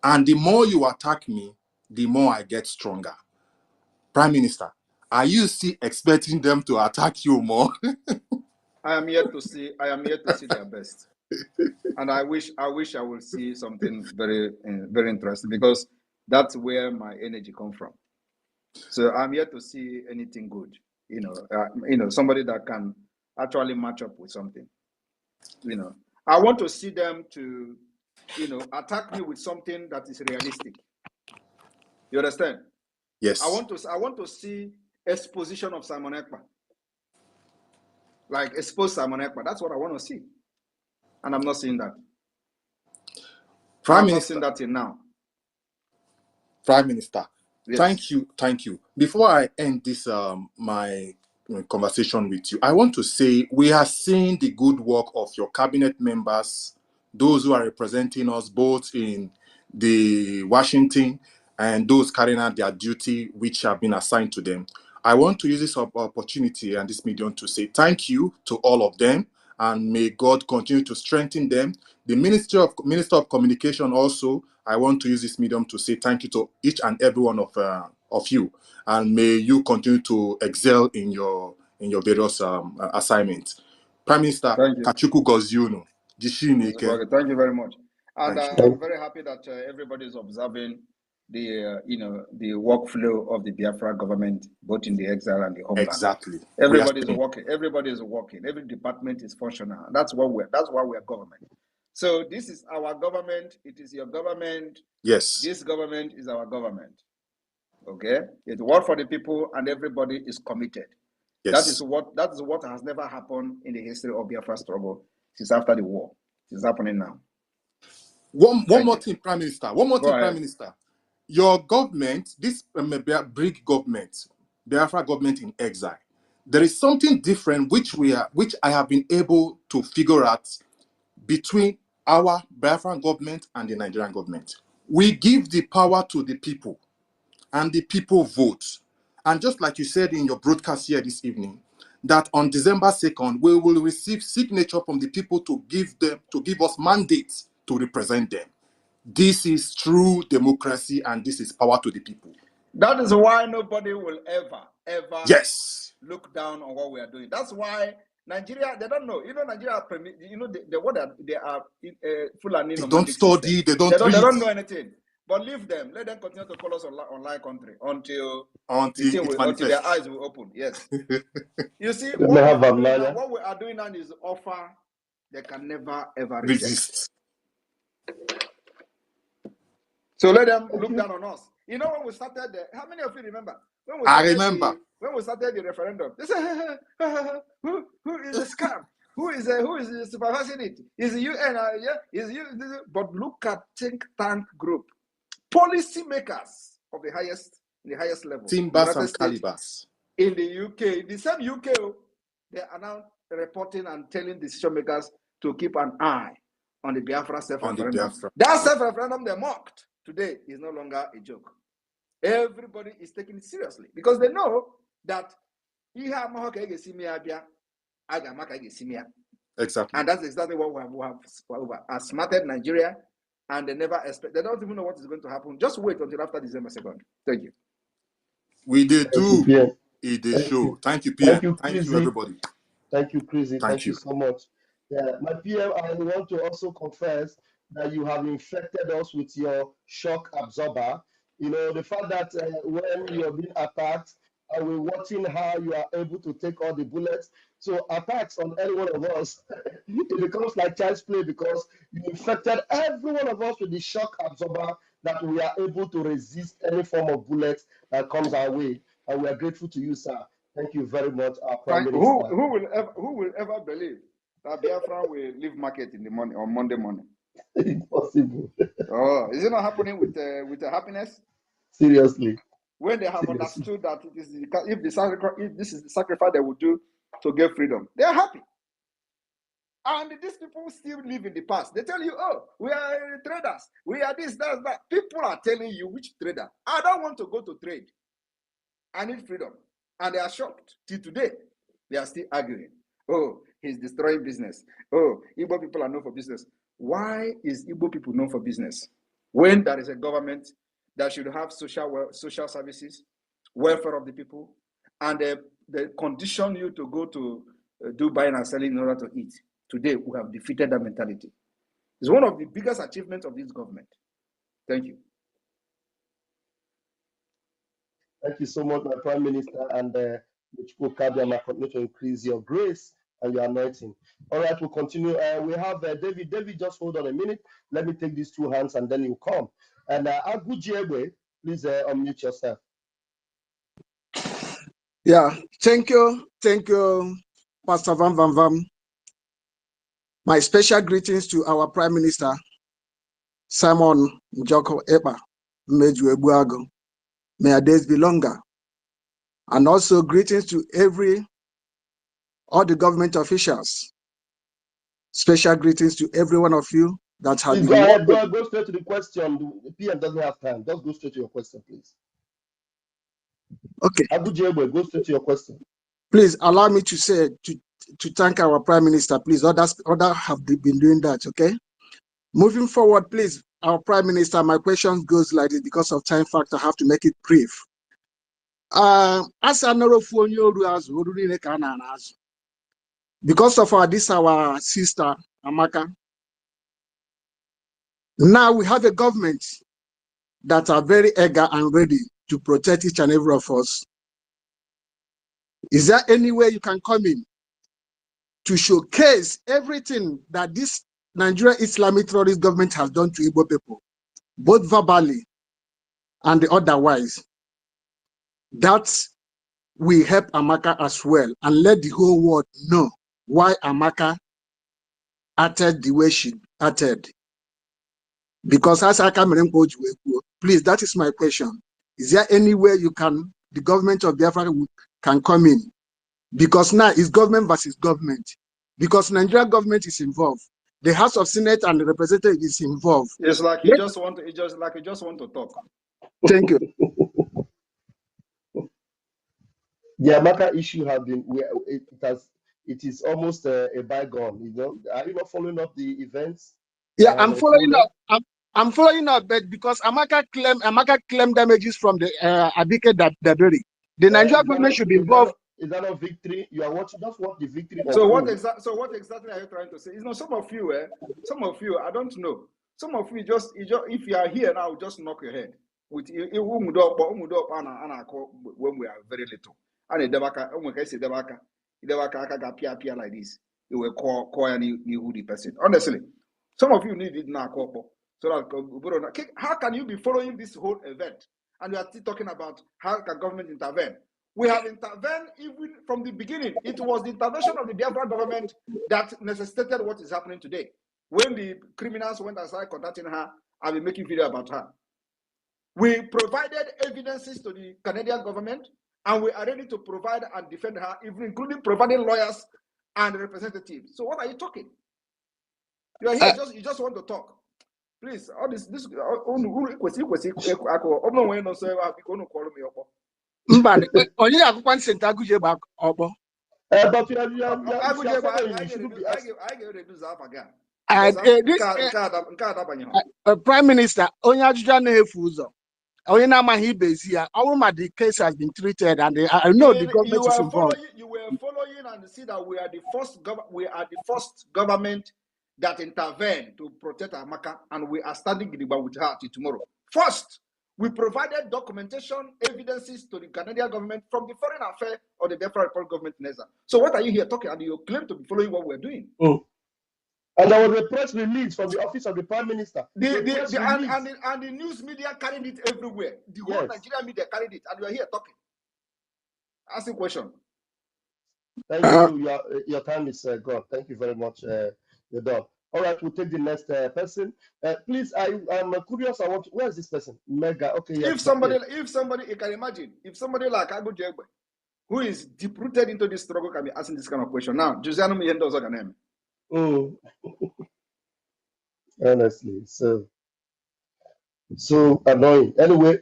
Speaker 10: And the more you attack me, the more I get stronger. Prime Minister, are you still expecting them to attack you more?
Speaker 5: I am yet to see their best. And I wish I will see something very, very interesting, because that's where my energy comes from. So I'm yet to see anything good. Somebody that can actually match up with something. I want to see them to, attack me with something that is realistic. You understand?
Speaker 10: Yes.
Speaker 5: I want to see exposition of Simon Ekpa. Like expose Simon Ekpa. That's what I want to see. And I'm not seeing that.
Speaker 10: Prime
Speaker 5: I'm
Speaker 10: Minister,
Speaker 5: not seeing that till now.
Speaker 10: Prime Minister,
Speaker 5: Yes.
Speaker 10: thank you. Before I end this my conversation with you, I want to say we are seeing the good work of your cabinet members, those who are representing us both in the Washington and those carrying out their duty which have been assigned to them. I want to use this opportunity and this medium to say thank you to all of them, and may God continue to strengthen them. The Minister of Communication also, I want to use this medium to say thank you to each and every one of you, and may you continue to excel in your various assignments. Prime Minister,
Speaker 5: Thank you.
Speaker 10: Kachuku Goziuno, Jishinike.
Speaker 5: Thank you very much. And
Speaker 10: Thank you.
Speaker 5: I'm very happy that everybody is observing the the workflow of the Biafra government, both in the exile and the homeland.
Speaker 10: Exactly.
Speaker 5: Everybody is working. Everybody is working. Every department is functional. That's why we're government. So this is our government. It is your government.
Speaker 10: Yes.
Speaker 5: This government is our government. Okay. It works for the people, and everybody is committed.
Speaker 10: Yes.
Speaker 5: That is what has never happened in the history of Biafra struggle since after the war. It's happening now.
Speaker 10: One more thing, Prime Minister. Prime Minister. Your government, this big government, Biafra government in exile, there is something different which I have been able to figure out between our Biafran government and the Nigerian government. We give the power to the people, and the people vote. And just like you said in your broadcast here this evening, that on December 2nd, we will receive signature from the people to give us mandates to represent them. This is true democracy, and this is power to the people.
Speaker 5: That is why nobody will ever
Speaker 10: yes
Speaker 5: look down on what we are doing. That's why Nigeria, they don't know. Nigeria, they are Fulani
Speaker 10: They
Speaker 5: nomadic
Speaker 10: don't study,
Speaker 5: system.
Speaker 10: they don't read.
Speaker 5: They don't know anything. But leave them. Let them continue to call us online country until their eyes will open. Yes. You see, what we are doing now is offer they can never ever resist. So let them look down on us. When we started, how many of you remember?
Speaker 10: I remember.
Speaker 5: When we started the referendum, they said, who is a scam? Who is supervising it? Is the UN? Is you? But look at think tank group, policy makers of the highest level.
Speaker 10: Timbers and calibers.
Speaker 5: In the UK, the same UK, they are now reporting and telling decision makers to keep an eye on the Biafra self-referendum. That self-referendum they mocked today is no longer a joke. Everybody is taking it seriously because they know that exactly. And that's exactly what we have smarted Nigeria, and they never expect. They don't even know what is going to happen. Just wait until after December 2nd. Thank you.
Speaker 10: We did do it show. Thank you, PM. Thank you, everybody.
Speaker 8: Thank you, Chrissy. Thank you so much. Yeah, my PM, I want to also confess that you have infected us with your shock absorber. The fact that when you're being attacked, and we're watching how you are able to take all the bullets. So attacks on any one of us, it becomes like child's play because you infected every one of us with the shock absorber that we are able to resist any form of bullet that comes our way. And we are grateful to you, sir. Thank you very much, our Prime Minister.
Speaker 5: Who will ever believe that Biafra will leave market in the morning on Monday morning?
Speaker 8: Impossible.
Speaker 5: Oh, is it not happening with the happiness?
Speaker 8: Seriously.
Speaker 5: When they have understood that it is if this is the sacrifice they will do to get freedom, they are happy. And these people still live in the past. They tell you, oh, we are traders. We are this, that, that. People are telling you, which trader? I don't want to go to trade. I need freedom. And they are shocked. Till today, they are still arguing. Oh, he's destroying business. Oh, Igbo people are known for business. Why is Igbo people known for business? When there is a government that should have social services, welfare of the people, and they condition you to go to do buying and selling in order to eat. Today, we have defeated that mentality. It's one of the biggest achievements of this government. Thank you.
Speaker 8: Thank you so much, my Prime Minister, and continue to increase your grace and your anointing. All right, we'll continue. We have David. David, just hold on a minute. Let me take these two hands and then you come. And Agujiegbe, please unmute yourself.
Speaker 11: Yeah, thank you, Pastor Van Van Van. My special greetings to our Prime Minister, Simon Njoko Ekpa Mejuebuago. May our days be longer. And also greetings to all the government officials. Special greetings to every one of you that have
Speaker 8: please
Speaker 11: been
Speaker 8: go ahead, go straight to the question. The PM doesn't have time. Just go straight to your question, please.
Speaker 11: Okay.
Speaker 8: Agujiegbe, go straight to your question.
Speaker 11: Please allow me to say to thank our Prime Minister. Please, others have been doing that. Okay. Moving forward, please, our Prime Minister. My question goes like this because of time factor. I have to make it brief. As because of our sister Amaka. Now we have a government that are very eager and ready to protect each and every of us. Is there any way you can come in to showcase everything that this Nigeria Islamic terrorist government has done to Igbo people, both verbally and otherwise? That will help Amaka as well and let the whole world know why Amaka acted the way she acted. Because as I come in, please, that is my question. Is there any way the government of Biafra can come in? Because now it's government versus government. Because Nigeria government is involved. The House of Senate and the representative is involved.
Speaker 5: It's like you just want to talk.
Speaker 11: Thank you.
Speaker 8: The Amaka issue has been it is almost a bygone. You know, are you not following up the events?
Speaker 11: Yeah, I'm following up. I'm following up, but because Amaka claimed damages from the Abike Daberi. The Nigerian government should be involved.
Speaker 8: Is that a victory? You are watching just what the victory.
Speaker 5: So what exactly are you trying to say? You know, some of you, I don't know. Some of you just if you are here now, just knock your head with when we are very little. And the like this, you will call any the person. Honestly, some of you need it now. So that how can you be following this whole event and you are still talking about how can government intervene? We have intervened even from the beginning. It was the intervention of the Biafra government that necessitated what is happening today. When the criminals went aside contacting her and be making video about her, we provided evidences to the Canadian government, and we are ready to provide and defend her, even including providing lawyers and representatives. So what are you talking? You are here you just want to talk. Please, all this
Speaker 11: But Prime Minister, the case has been treated, and I know the government is involved.
Speaker 5: You were following and see that we are the first government that intervened to protect Amaka, and we are standing with her till tomorrow. First, we provided documentation, evidences to the Canadian government from the Foreign Affairs or the Biafra Republic government. So what are you here talking? And you claim to be following what we're doing.
Speaker 8: And there was a press release from the office of the Prime Minister.
Speaker 5: And the news media carried it everywhere. The whole Nigerian media carried it, and we are here talking. Ask a question.
Speaker 8: Thank you. So your time is gone. Thank you very much. You're done. All right, we'll take the next person. Please, I'm curious. Where is this person? Mega. Okay, yes.
Speaker 5: If somebody, you can imagine, if somebody like Agu Jegbe, who is deep-rooted into this struggle, can be asking this kind of question. Now, Josiano Miyendo's name.
Speaker 8: Honestly, so annoying. Anyway,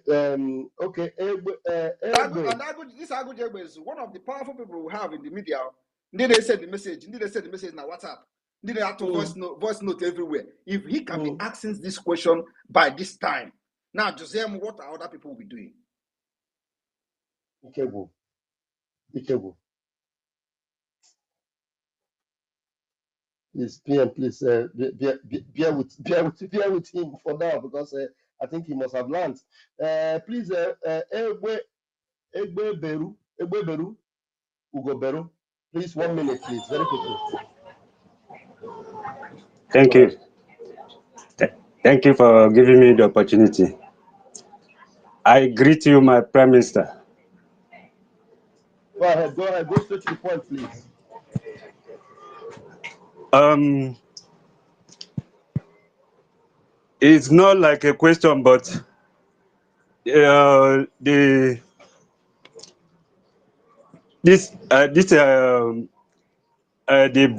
Speaker 8: okay.
Speaker 5: This Agu Jegbe is one of the powerful people we have in the media. Need they send the message? Need they send the message now WhatsApp? Need they have to voice note everywhere? If he can be asking this question by this time, now Josiano, what are other people will be doing?
Speaker 8: Ikebo. Please, PM, please bear with him for now because I think he must have learned. Please, Egbe Beru, Ugo Beru. Please, 1 minute, please, very quickly.
Speaker 12: Thank you. Thank you for giving me the opportunity. I greet you, my Prime Minister.
Speaker 8: Go ahead. Go straight to the point, please.
Speaker 12: It's not like a question, but the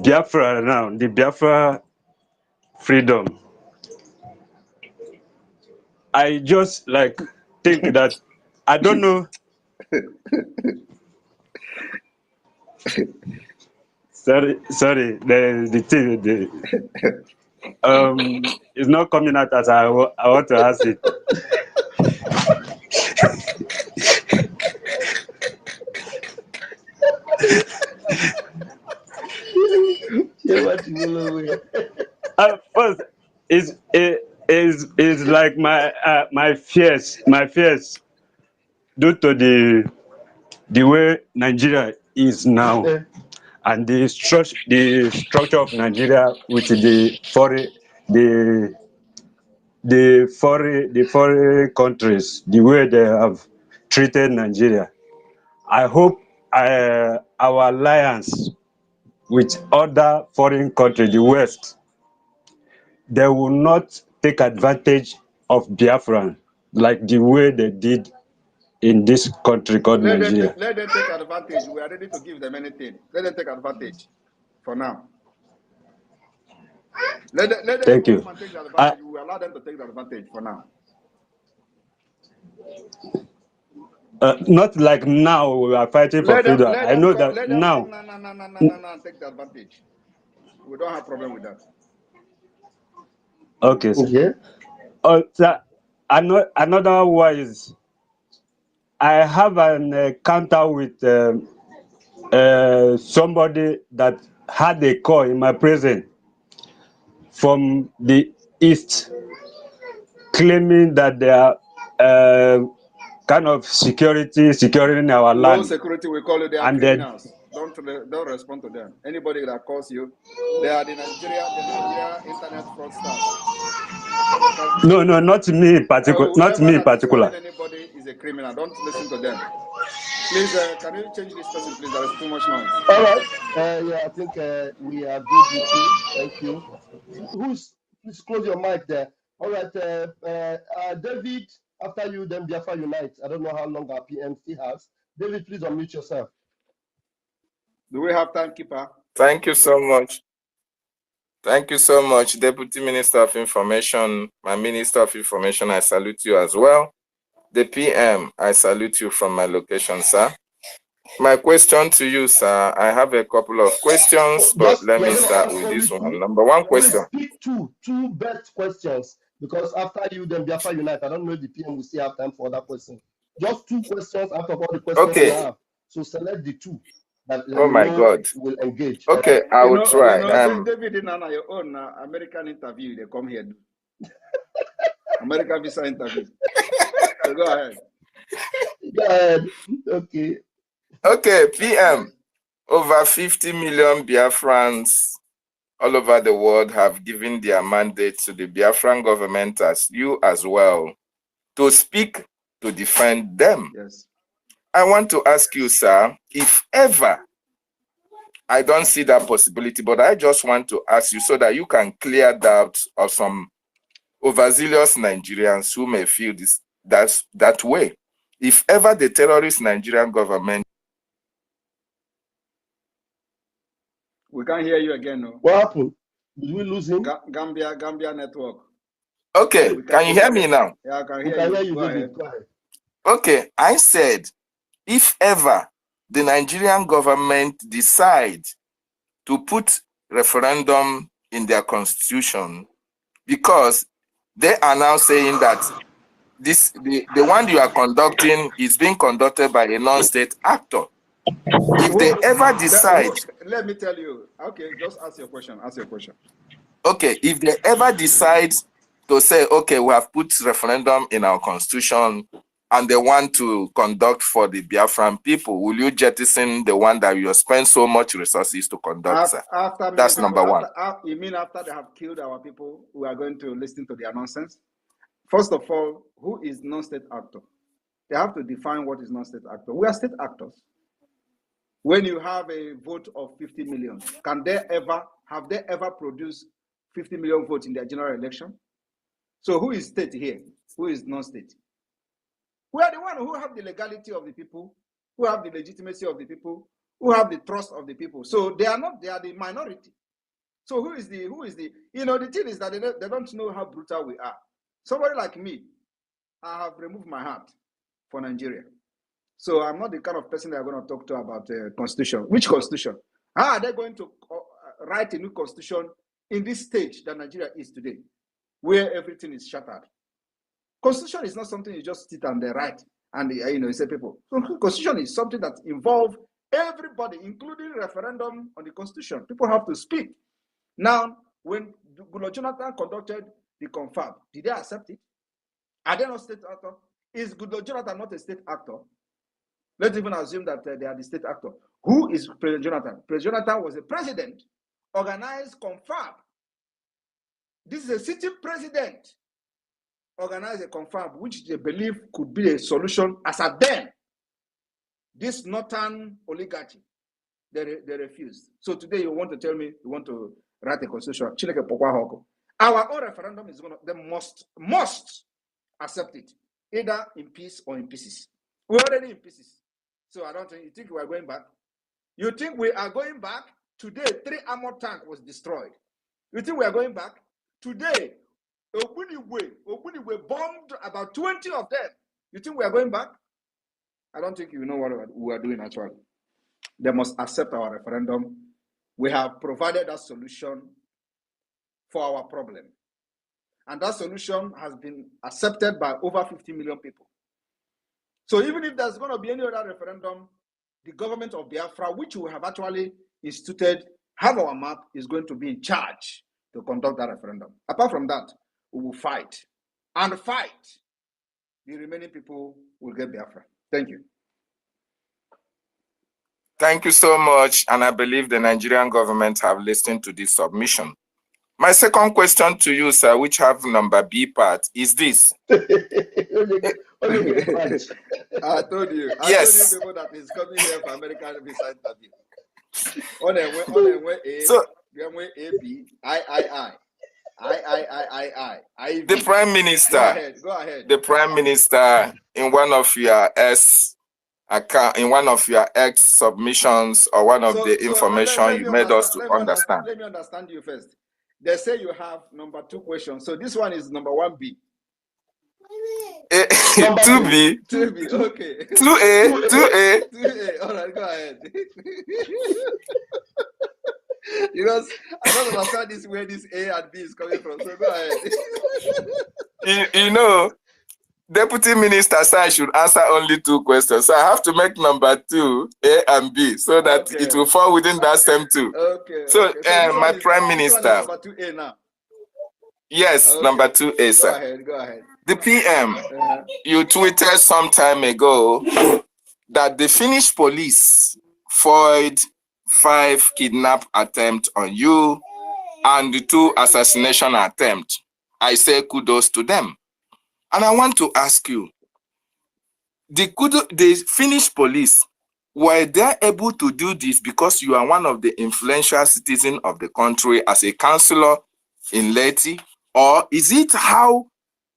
Speaker 12: Biafra now, the Biafra freedom. I just like think that I don't know. Sorry. The thing it's not coming out as I want to ask it. First, is like my fears due to the way Nigeria is now, and the structure of Nigeria with the foreign countries, the way they have treated Nigeria. I hope our alliance with other foreign countries, the West, they will not take advantage of Biafran like the way they did in this country called Nigeria.
Speaker 5: Let them take advantage. We are ready to give them anything. Let them take advantage for now. Let them
Speaker 12: Thank you.
Speaker 5: come and take the advantage. We will allow them to take the advantage for now.
Speaker 12: Not like now we are fighting for freedom. I know that now.
Speaker 5: No, take the advantage. We don't have problem with that.
Speaker 12: Okay.
Speaker 8: Okay.
Speaker 12: So another one is I have an encounter with somebody that had a call in my presence from the east, claiming that they are kind of securing our land.
Speaker 5: No security, we call it. They are criminals. Don't respond to them. Anybody that calls you, they are the Nigeria internet fraudsters.
Speaker 12: No, not me in particular. Not me in particular.
Speaker 5: Anybody is a criminal. Don't listen to them. Please, can you change this person, please? There is too much noise.
Speaker 8: All right. Yeah, I think we are good with you. Thank you. Please close your mic there. All right. David, after you, then Biafra Unite. I don't know how long our PM still has. David, please unmute yourself.
Speaker 5: Do we have time, Keeper?
Speaker 13: Thank you so much. Thank you so much, Deputy Minister of Information. My Minister of Information, I salute you as well. The PM, I salute you from my location, sir. My question to you, sir, I have a couple of questions, but let me start with this one. Number one question.
Speaker 8: Pick two best questions, because after you, then Biafra Unite. I don't know if the PM will still have time for other questions. Just 2 questions out of all the questions you have. So select the 2 that
Speaker 13: oh my God
Speaker 8: will engage.
Speaker 13: Okay, I will try.
Speaker 5: David, in your own American interview, they come here. American visa interview. So go ahead.
Speaker 8: Go ahead. Okay.
Speaker 13: Okay, PM. Over 50 million Biafrans all over the world have given their mandate to the Biafran government, as you as well, to speak, to defend them.
Speaker 5: Yes.
Speaker 13: I want to ask you, sir, if ever I don't see that possibility, but I just want to ask you so that you can clear doubts of some overzealous Nigerians who may feel that way. If ever the terrorist Nigerian government...
Speaker 5: We can't hear you again, no.
Speaker 8: What happened? Did we lose him?
Speaker 5: Gambia network.
Speaker 13: Okay, can you hear me now?
Speaker 5: Yeah, I can
Speaker 8: We
Speaker 5: hear
Speaker 8: can
Speaker 5: you.
Speaker 8: hear you,
Speaker 5: Go
Speaker 8: David.
Speaker 5: ahead.
Speaker 8: Go ahead.
Speaker 13: Okay, I said, if ever the Nigerian government decide to put referendum in their constitution, because they are now saying that the one you are conducting is being conducted by a non-state actor. If they ever decide...
Speaker 5: Let me tell you. Okay, just ask your question. Ask your question.
Speaker 13: Okay, if they ever decide to say, okay, we have put referendum in our constitution and they want to conduct for the Biafran people, will you jettison the one that you spend so much resources to conduct, sir? That's number one.
Speaker 5: You mean after they have killed our people, we are going to listen to their nonsense? First of all, who is non-state actor? They have to define what is non-state actor. We are state actors. When you have a vote of 50 million, have they ever produced 50 million votes in their general election? So who is state here? Who is non-state? We are the one who have the legality of the people, who have the legitimacy of the people, who have the trust of the people. So they are the minority. So who is the, the thing is that they don't know how brutal we are. Somebody like me, I have removed my heart for Nigeria. So I'm not the kind of person that I'm going to talk to about constitution. Which constitution? How are they going to write a new constitution in this stage that Nigeria is today, where everything is shattered? Constitution is not something you just sit and write and you say people. So constitution is something that involves everybody, including referendum on the constitution. People have to speak. Now, when Goodluck Jonathan conducted the confab, did they accept it? Are they not state actor? Is Goodluck Jonathan not a state actor? Let's even assume that they are the state actor. Who is President Jonathan? President Jonathan was a president, organized confab. This is a sitting president, organized a confab, which they believe could be a solution as at then. This northern oligarchy, they refused. So today you want to tell me you want to write a constitution. Our own referendum is going to, they must accept it, either in peace or in pieces. We're already in pieces. So I don't think, you think we are going back? You think we are going back? Today, 3 armored tanks was destroyed. You think we are going back? Today, Ogbuniwe bombed about 20 of them. You think we are going back? I don't think you know what we are doing actually. They must accept our referendum. We have provided a solution for our problem. And that solution has been accepted by over 50 million people. So even if there's going to be any other referendum, the government of Biafra, which we have actually instituted, have our map, is going to be in charge to conduct that referendum. Apart from that, we will fight. And fight. The remaining people will get Biafra. Thank you.
Speaker 13: Thank you so much. And I believe the Nigerian government have listened to this submission. My second question to you, sir, which have number B part, is this.
Speaker 5: I told you.
Speaker 13: Yes.
Speaker 5: I told you people that is coming here for American visa interview. So,
Speaker 13: the Prime Minister.
Speaker 5: Go ahead.
Speaker 13: The Prime Minister, in one of your X submissions or one of the information you made us to understand.
Speaker 5: Let me understand you first. They say you have number 2 questions. So this one is number 1B.
Speaker 13: 2B.
Speaker 5: 2B, okay.
Speaker 13: 2A.
Speaker 5: 2A. All right, go ahead. Because I don't understand this where this A and B is coming from. So go ahead.
Speaker 13: You know, Deputy Minister said I should answer only 2 questions. So I have to make number 2, A and B, so that it will fall within that same 2.
Speaker 5: Okay.
Speaker 13: So, my Prime Minister.
Speaker 5: Number 2A now.
Speaker 13: Yes, okay. Number 2A, sir.
Speaker 5: Go ahead.
Speaker 13: The PM, you tweeted some time ago that the Finnish police foiled 5 kidnap attempts on you and the 2 assassination attempts. I say kudos to them. And I want to ask you, the Finnish police, were they able to do this because you are one of the influential citizens of the country as a councillor in Leti? Or is it how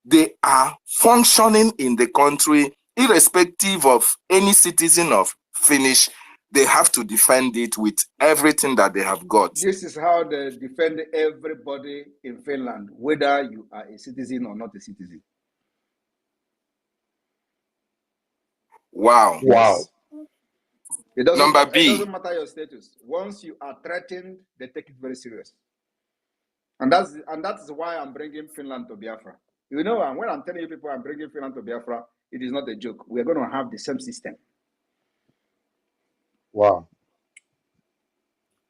Speaker 13: they are functioning in the country, irrespective of any citizen of Finnish? They have to defend it with everything that they have got.
Speaker 5: This is how they defend everybody in Finland, whether you are a citizen or not a citizen.
Speaker 13: Wow.
Speaker 8: Wow.
Speaker 5: It doesn't,
Speaker 13: Number
Speaker 5: it
Speaker 13: B.
Speaker 5: doesn't matter your status. Once you are threatened, they take it very serious. And that's why I'm bringing Finland to Biafra. You know, and when I'm telling you people I'm bringing Finland to Biafra, it is not a joke. We're going to have the same system.
Speaker 8: Wow.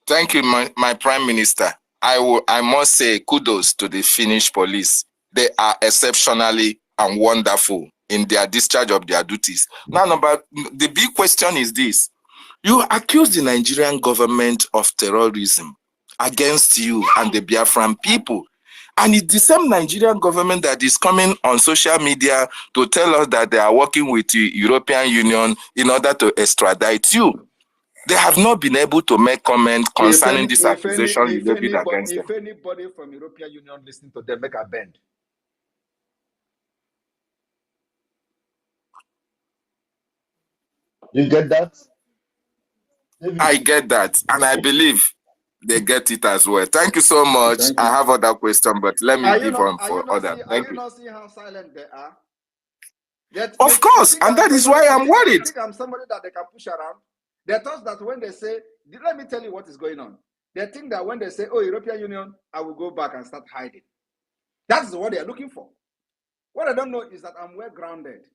Speaker 13: Thank you, my Prime Minister. I must say kudos to the Finnish police. They are exceptionally and wonderful in their discharge of their duties. Now, the big question is this. You accuse the Nigerian government of terrorism against you and the Biafran people. And it's the same Nigerian government that is coming on social media to tell us that they are working with the European Union in order to extradite you. They have not been able to make comment concerning this accusation you levied against them.
Speaker 5: If anybody from European Union listening to them, make a bend.
Speaker 8: You get that? David.
Speaker 13: I get that, and I believe they get it as well. Thank you so much. I have other questions, but let me give on for others. Thank you.
Speaker 5: Are you not seeing how silent they are?
Speaker 13: Of course, and that is why I'm worried.
Speaker 5: I think I'm somebody that they can push around. They thought that when they say, let me tell you what is going on. They think that when they say, oh, European Union, I will go back and start hiding. That's what they are looking for. What I don't know is that I'm well grounded.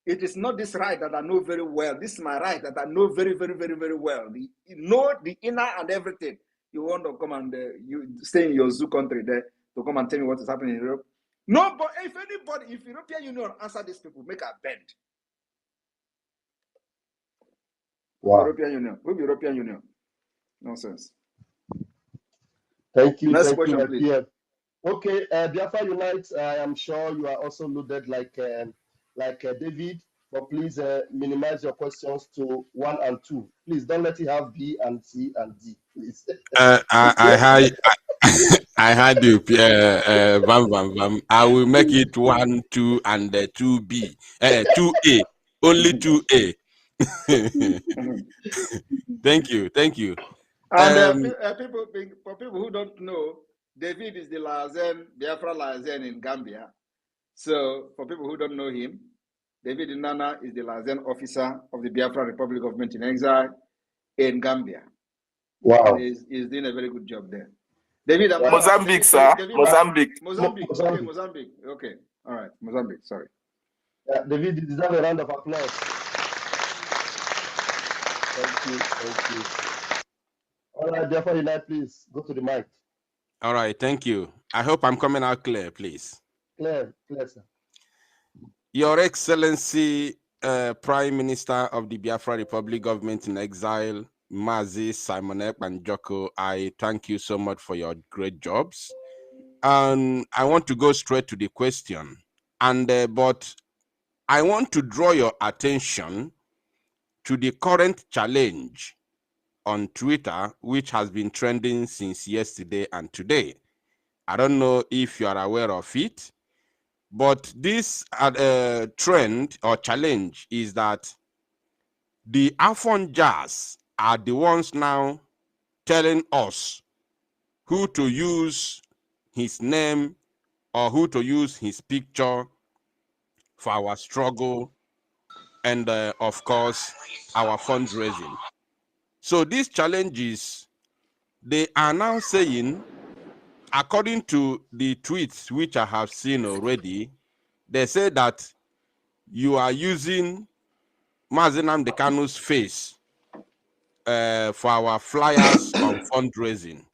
Speaker 5: It is not this right that I know very well. This is my right that I know very, very, very, very well. You know the inner and everything. You want to come and you stay in your zoo country there to come and tell me what is happening in Europe. No, but if European Union answer these people, make a bend.
Speaker 8: Wow.
Speaker 5: European Union. Who be European Union? Nonsense.
Speaker 8: Thank you.
Speaker 5: Next
Speaker 8: Thank
Speaker 5: question,
Speaker 8: you,
Speaker 5: please.
Speaker 8: PM. Okay, Biafra Unite, I am sure you are also loaded like David, but please minimize your questions to 1 and 2. Please don't let it have B and C and D, please.
Speaker 14: I had you, bam, bam, bam. I will make it 1, 2, and 2B. 2A. Only 2A. Thank you.
Speaker 5: And for people who don't know, David is the Lazen, Biafra Lazen in Gambia. So for people who don't know him, David Nana is the Lazen officer of the Biafra Republic Government in Exile in Gambia.
Speaker 8: Wow.
Speaker 5: And he's doing a very good job there. David,
Speaker 13: Mozambique, sir.
Speaker 5: David,
Speaker 13: Mozambique.
Speaker 5: Okay, Mozambique. Okay. All right. Mozambique. Sorry.
Speaker 8: David, you deserve a round of applause. Thank you. All right, Biafra Unite, please go to the mic.
Speaker 14: All right, thank you. I hope I'm coming out clear, please.
Speaker 8: Clear, sir.
Speaker 14: Your Excellency, Prime Minister of the Biafra Republic Government in Exile, Mazi Simon Ekpa and Joko, I thank you so much for your great jobs. And I want to go straight to the question. But I want to draw your attention to the current challenge on Twitter, which has been trending since yesterday and today. I don't know if you are aware of it, but this trend or challenge is that the Afon Jazz are the ones now telling us who to use his name or who to use his picture for our struggle and, of course, our fundraising. So these challenges, they are now saying, according to the tweets which I have seen already, they say that you are using Mazi Nnamdi Kanu's face for our flyers on fundraising.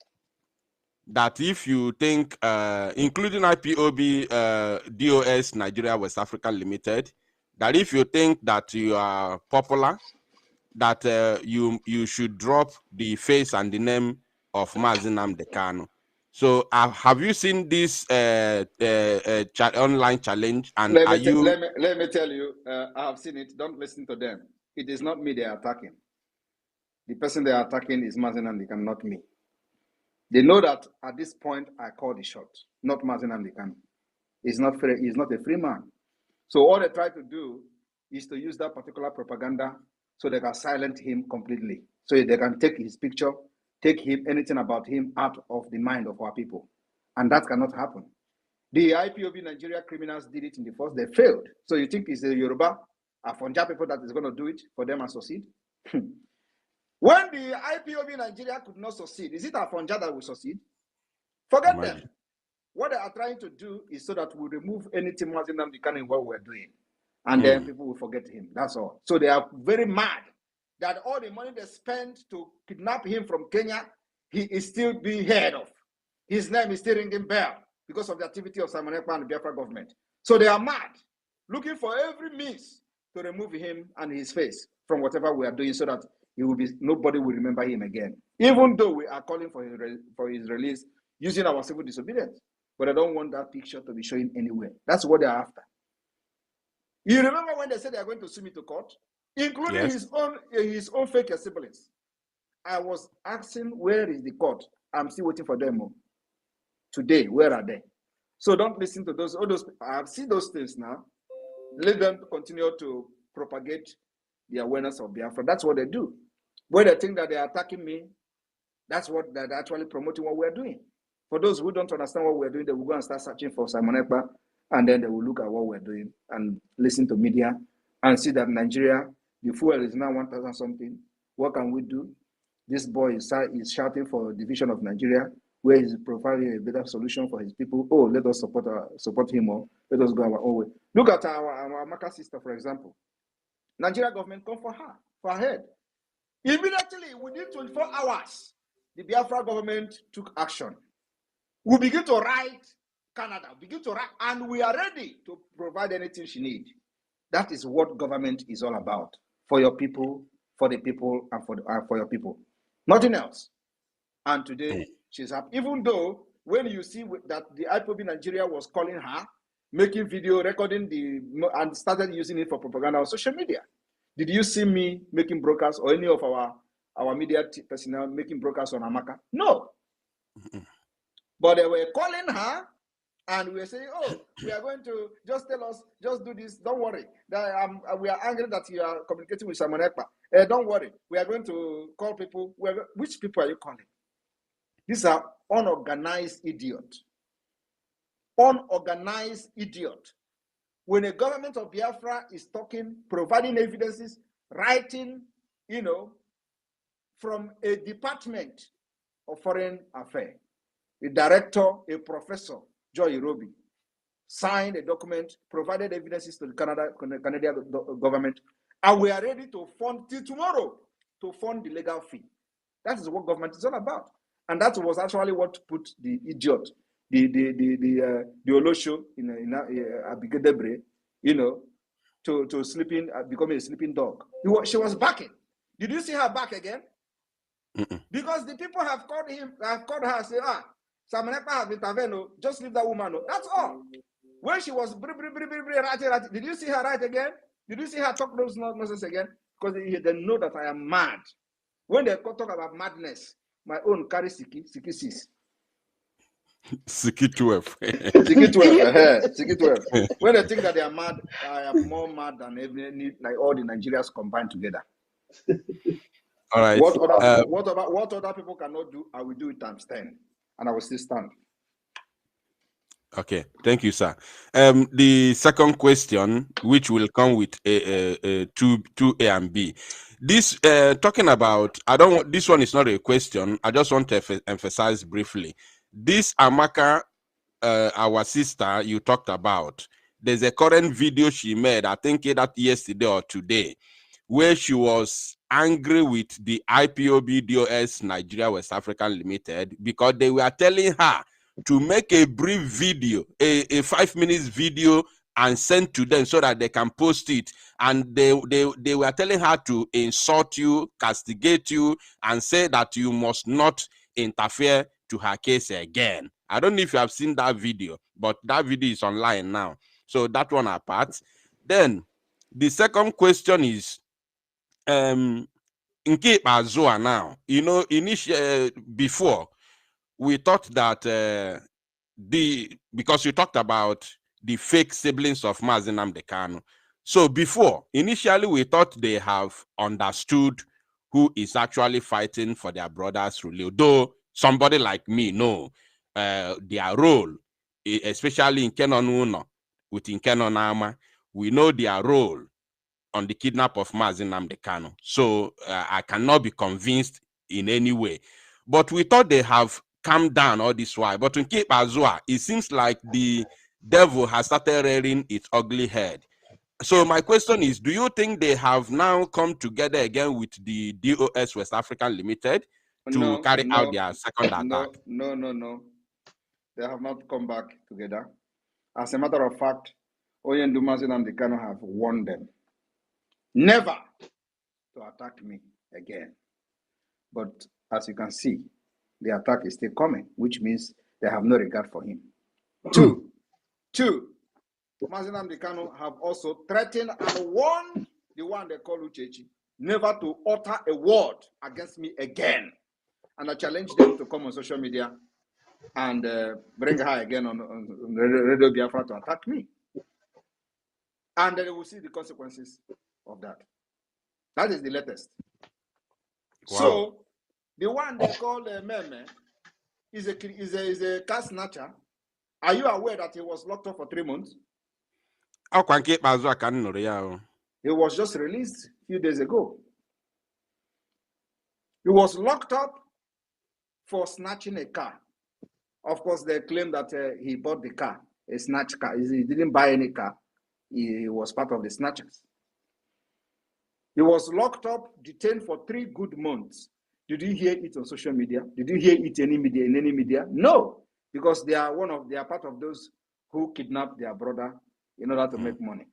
Speaker 14: That if you think, including IPOB, DOS Nigeria West Africa Limited, that if you think that you are popular, that you should drop the face and the name of Mazi Nnamdi Kanu. So have you seen this online challenge? And
Speaker 5: Let me tell you, I have seen it. Don't listen to them. it is not me they are attacking. The person they are attacking is Mazen Amdekan, not me. They know that at this point I call the shot, not Mazen Amdekan. He's not free, he's not a free man. So all they try to do is to use that particular propaganda so they can silence him completely. So they can take his picture, take him, anything about him out of the mind of our people. And that cannot happen. The IPOB Nigeria criminals did it in the first, they failed. So you think it's the Yoruba, Afonja people that is going to do it for them and succeed? When the IPOB Nigeria could not succeed, is it Afonja that will succeed? Forget them. What they are trying to do is so that we remove anything Mazi Nnamdi Kanu in what we're doing. And then people will forget him. That's all. So they are very mad that all the money they spent to kidnap him from Kenya, he is still being heard of. His name is still ringing bell because of the activity of Simon Ekpa and the Biafra government. So they are mad, looking for every means to remove him and his face from whatever we are doing so that he will be, nobody will remember him again. Even though we are calling for his release using our civil disobedience. But I don't want that picture to be showing anywhere. That's what they're after. You remember when they said they are going to sue me to court, including his own fake siblings. I was asking, where is the court? I'm still waiting for them. Today, where are they? So don't listen to those. All those. I've seen those things now. Let them continue to propagate the awareness of Biafra. That's what they do. When they think that they are attacking me, that's what they're actually promoting what we're doing. For those who don't understand what we're doing, they will go and start searching for Simon Ekpa, and then they will look at what we're doing and listen to media and see that Nigeria, the fuel is now 1,000 something. What can we do? This boy is shouting for division of Nigeria, where he's providing a better solution for his people. Oh, let us support him more. Let us go our own way. Look at our Amaka sister, for example. Nigeria government come for her, for her head. Immediately, within 24 hours, the Biafra government took action. We begin to write Canada, begin to write, and we are ready to provide anything she needs. That is what government is all about. For your people, for the people, and for your people. Nothing else. And today, she's happy. Even though, when you see that the IPOB Nigeria was calling her, making video, recording and started using it for propaganda on social media. Did you see me making broadcasts or any of our media personnel making broadcasts on Amaka? No. But they were calling her and we were saying, oh, we are going to just tell us, just do this. Don't worry. We are angry that you are communicating with Simon Ekpa. Don't worry. We are going to call people. Which people are you calling? These are unorganized idiots. Unorganized idiot. When a government of Biafra is talking, providing evidences, writing, from a department of foreign affairs, a director, a professor, Joy Irobi, signed a document, provided evidences to the Canadian government, and we are ready to fund till tomorrow to fund the legal fee. That is what government is all about. And that was actually what put the idiot, the Olosho in Abigail Debre, to sleeping, becoming a sleeping dog. She was backing. Did you see her back again? Because the people have called her and said, Simon Ekpa has intervened, just leave that woman. That's all. When she was writing, did you see her write again? Did you see her talk those nonsense again? Because they know that I am mad. When they talk about madness, my own carry Siki 6.
Speaker 14: Siki 12.
Speaker 5: Siki 12. Siki 12. When they think that they are mad, I am more mad than like all the Nigerians combined together.
Speaker 14: All right.
Speaker 5: What other people cannot do, I will do it times 10, and I will still stand.
Speaker 14: Okay, thank you, sir. The second question, which will come with two A and B. This talking about, this one is not a question. I just want to emphasize briefly. This Amaka, our sister you talked about, there's a current video she made, I think that yesterday or today, where she was angry with the IPOB DOS Nigeria West African Limited because they were telling her to make a brief video, a 5 minutes video, and send to them so that they can post it. And they were telling her to insult you, castigate you, and say that you must not interfere to her case again. I don't know if you have seen that video, but that video is online now. So that one apart. Then the second question is, Nke Azua now, you know, before we thought that because you talked about the fake siblings of Mazi Nnamdi Kanu. So before, initially we thought they have understood who is actually fighting for their brother's rule. Though somebody like me know their role, especially in Kenonuno, with Kenonama, we know their role on the kidnap of Mazi Nnamdi Kanu. So I cannot be convinced in any way. But we thought they have calmed down all this while. But in Cape Azua, it seems like the devil has started rearing its ugly head. So my question is, do you think they have now come together again with the DOS West African Limited to carry out their second attack?
Speaker 5: No. They have not come back together. As a matter of fact, Oyendu Mazi Nnamdi Kanu have warned them never to attack me again. But as you can see, the attack is still coming, which means they have no regard for him. Two, Mazi Nnamdi Kanu have also threatened and warned the one they call Uchechi never to utter a word against me again. And I challenge them to come on social media and bring her again on Radio Biafra to attack me. And then we will see the consequences of that. That is the latest. Wow. So, the one they call Meme is a car snatcher. Are you aware that he was locked up for 3 months? He was just released a few days ago. He was locked up for snatching a car. Of course, they claim that he bought the car, a snatch car. He didn't buy any car. He was part of the snatchers. He was locked up, detained for 3 good months. Did you hear it on social media? Did you hear it in any media? No, because they are part of those who kidnapped their brother in order to make money.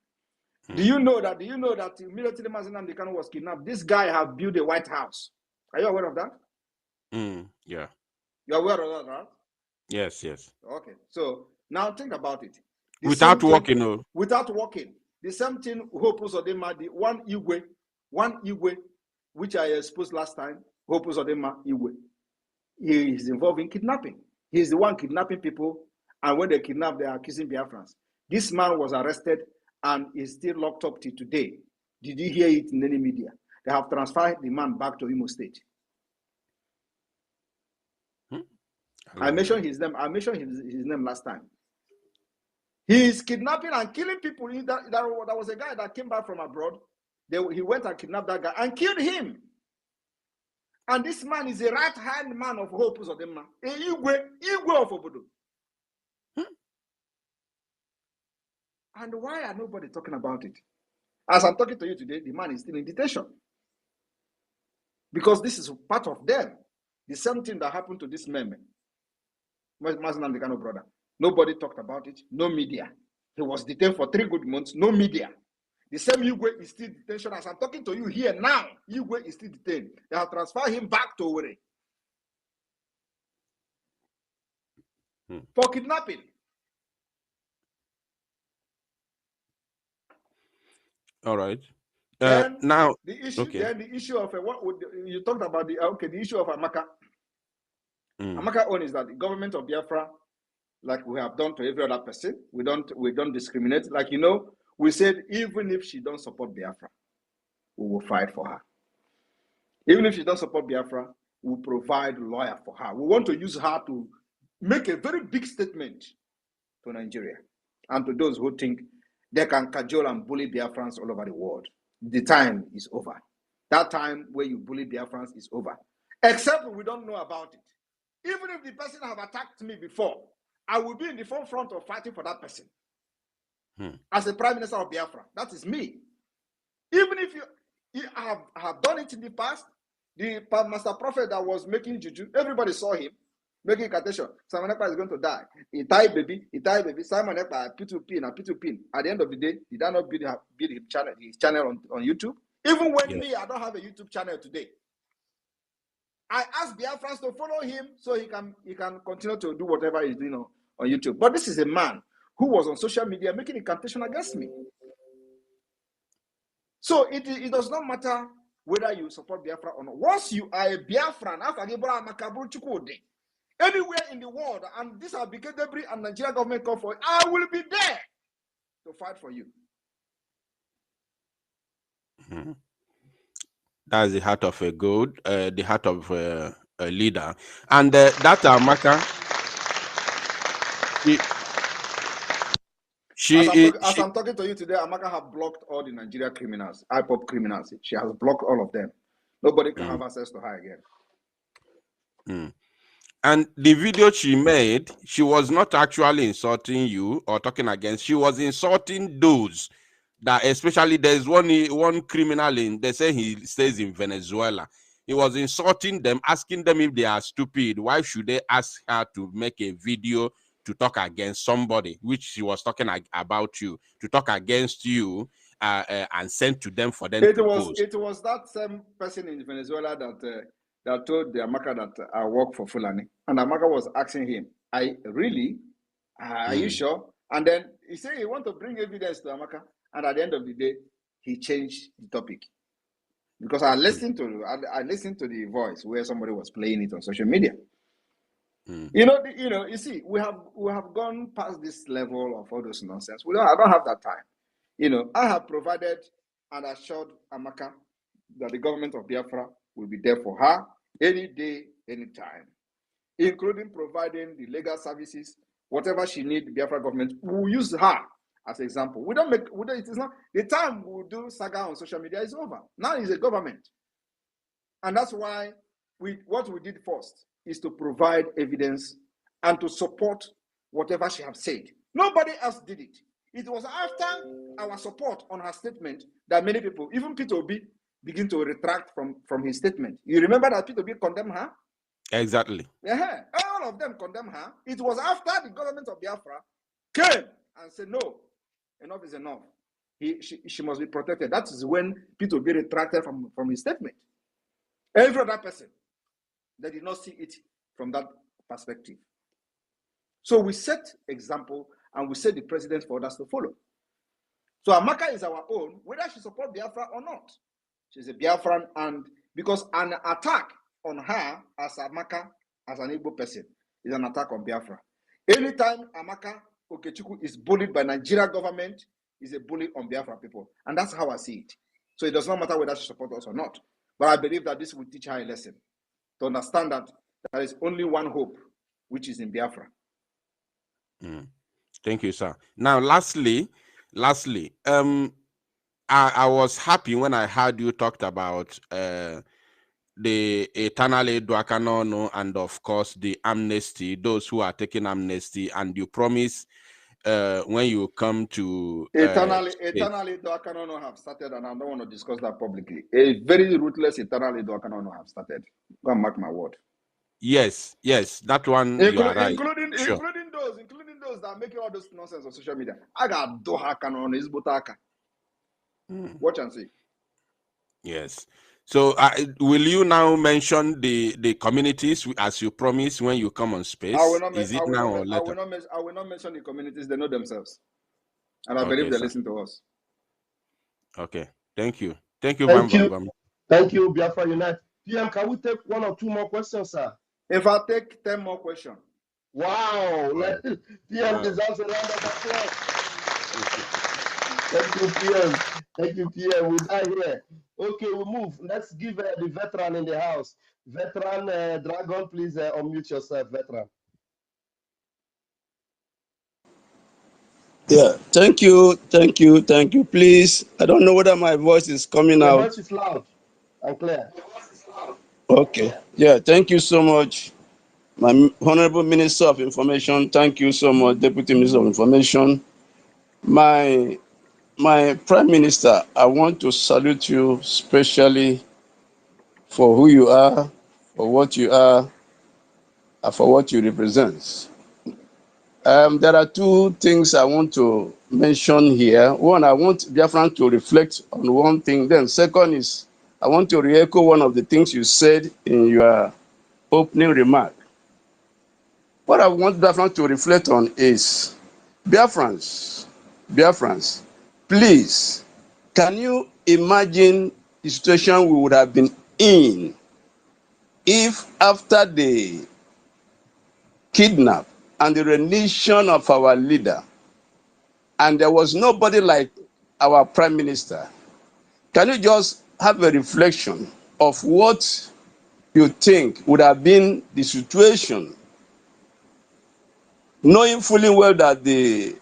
Speaker 5: Do you know that immediately Mazi Nnamdi Kanu was kidnapped, this guy had built a White House? Are you aware of that?
Speaker 14: Yeah.
Speaker 5: You're aware of that, right?
Speaker 14: Yes.
Speaker 5: Okay. So now think about it.
Speaker 14: Without working.
Speaker 5: Without working. The same thing Hope Uzodinma, the one Igwe, which I exposed last time, Hope Uzodinma Igwe. He is involved in kidnapping. He's the one kidnapping people, and when they kidnap, they are accusing Biafrans. This man was arrested and is still locked up till today. Did you hear it in any media? They have transferred the man back to Imo State. I mentioned his name. I mentioned his name last time. He is kidnapping and killing people. There was a guy that came back from abroad. He went and kidnapped that guy and killed him. And this man is a right-hand man of Hope Uzodinma, a Igwe of Obodo. And why are nobody talking about it? As I'm talking to you today, the man is still in detention. Because this is part of them. The same thing that happened to this Meme, Mazi Nnamdi Kanu brother. Nobody talked about it. No media. He was detained for 3 good months. No media. The same Igwe is still in detention. As I'm talking to you here now, Igwe is still detained. They have transferred him back to Owerri for kidnapping.
Speaker 14: All right.
Speaker 5: Now the issue. Okay. Then the issue of what would you talked about the issue of Amaka. Amaka own is that the government of Biafra, like we have done to every other person, we don't discriminate. Like we said, even if she don't support Biafra, we will fight for her. Even if she don't support Biafra, we'll provide a lawyer for her. We want to use her to make a very big statement to Nigeria and to those who think they can cajole and bully Biafrans all over the world. The time is over. That time where you bully Biafrans is over. Except we don't know about it. Even if the person have attacked me before, I will be in the forefront of fighting for that person. As the Prime Minister of Biafra, that is me. Even if you have done it in the past, the Master Prophet that was making juju, everybody saw him making incantation. Simon Ekpa is going to die. He died, baby. Simon Ekpa, P2P. At the end of the day, he did not build his channel on YouTube. Even when I don't have a YouTube channel today. I asked Biafrans to follow him so he can continue to do whatever he's doing on YouTube. But this is a man who was on social media making incantation against me. So it does not matter whether you support Biafra or not. Once you are a Biafran, anywhere in the world, and this has become debris and Nigeria government call for it, I will be there to fight for you.
Speaker 14: Mm-hmm. That's the heart of a gold, the heart of a leader. And that Amaka,
Speaker 5: as I'm talking to you today, Amaka have blocked all the Nigeria criminals, IPOP criminals. She has blocked all of them. Nobody can have access to her again.
Speaker 14: And the video she made, she was not actually insulting you or talking against. She was insulting those that, especially there's one criminal in. They say he stays in Venezuela. He was insulting them, asking them if they are stupid. Why should they ask her to make a video to talk against somebody, which she was talking about you, to talk against you, and send to them for them to post.
Speaker 5: It was that same person in Venezuela that told the Amaka that I work for Fulani, and Amaka was asking him, "Are you sure?" And then he said he want to bring evidence to Amaka, and at the end of the day, he changed the topic because I listened to the voice where somebody was playing it on social media. You see, we have gone past this level of all those nonsense. I don't have that time. I have provided and assured Amaka that the government of Biafra will be there for her any day, anytime, including providing the legal services, whatever she needs. The Biafra government will use her as an example. It is not the time we'll do saga on social media is over. Now it's a government, and that's why what we did first is to provide evidence and to support whatever she has said. Nobody else did it. It was after our support on her statement that many people, even Peter Obi, begin to retract from his statement. You remember that Peter Obi condemned her?
Speaker 14: Exactly.
Speaker 5: Yeah, all of them condemned her. It was after the government of Biafra came and said, no, enough is enough. She must be protected. That is when Peter Obi retracted from his statement. Every other person, they did not see it from that perspective. So we set example and we set the precedent for others to follow. So Amaka is our own, whether she supports Biafra or not. She's a Biafran, and because an attack on her as Amaka, as an Igbo person, is an attack on Biafra. Anytime Amaka Okechukwu is bullied by Nigeria government, is a bully on Biafra people. And that's how I see it. So it does not matter whether she supports us or not. But I believe that this will teach her a lesson to understand that there is only one hope, which is in Biafra.
Speaker 14: Thank you, sir. Now, lastly, I was happy when I heard you talked about the eternal Eduakanono and of course the amnesty, those who are taking amnesty, and you promise when you come to
Speaker 5: eternally Eduakanono have started, and I don't want to discuss that publicly. A very ruthless eternally Eduakanono have started. Go and mark my word.
Speaker 14: Yes, that one you are right.
Speaker 5: Including those that are making all this nonsense on social media. I got Doha Canon is Botaka. Watch and see.
Speaker 14: Yes. So will you now mention the communities as you promised when you come on space? Is it now or later?
Speaker 5: I will not mention the communities. They know themselves. And I believe they listen to us.
Speaker 14: Okay. Thank you.
Speaker 8: Thank you, Biafra Unite. PM, can we take one or two more questions, sir?
Speaker 5: If I take 10 more questions.
Speaker 8: Wow. PM deserves a round of applause. Thank you, PM. We're done here. Okay, we move. Let's give the veteran in the house. Veteran Dragon, please unmute yourself, veteran.
Speaker 9: Yeah, thank you. Please, I don't know whether my voice is coming out.
Speaker 8: Your voice is loud and clear.
Speaker 9: Okay. Yeah, thank you so much, my Honorable Minister of Information. Thank you so much, Deputy Minister of Information. My Prime Minister, I want to salute you specially for who you are, for what you are, and for what you represent. There are two things I want to mention here. One, I want Biafran to reflect on one thing. Then second is, I want to re-echo one of the things you said in your opening remark. What I want Biafran to reflect on is, Biafrans, please, can you imagine
Speaker 15: the situation we would have been in if after the kidnap and the rendition of our leader, and there was nobody like our prime minister. Can you just have a reflection of what you think would have been the situation, knowing fully well that the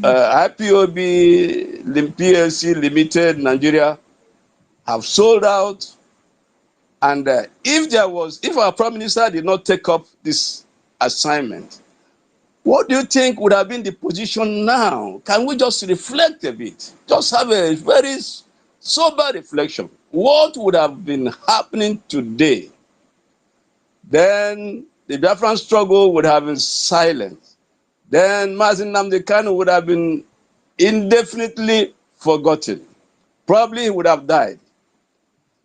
Speaker 15: IPOB, PLC Limited, Nigeria have sold out, and if our prime minister did not take up this assignment, what do you think would have been the position now? Can we just reflect a bit? Just have a very sober reflection. What would have been happening today? Then the Biafran struggle would have been silent. Then Mazin Nnamdi Kanu would have been indefinitely forgotten. Probably he would have died.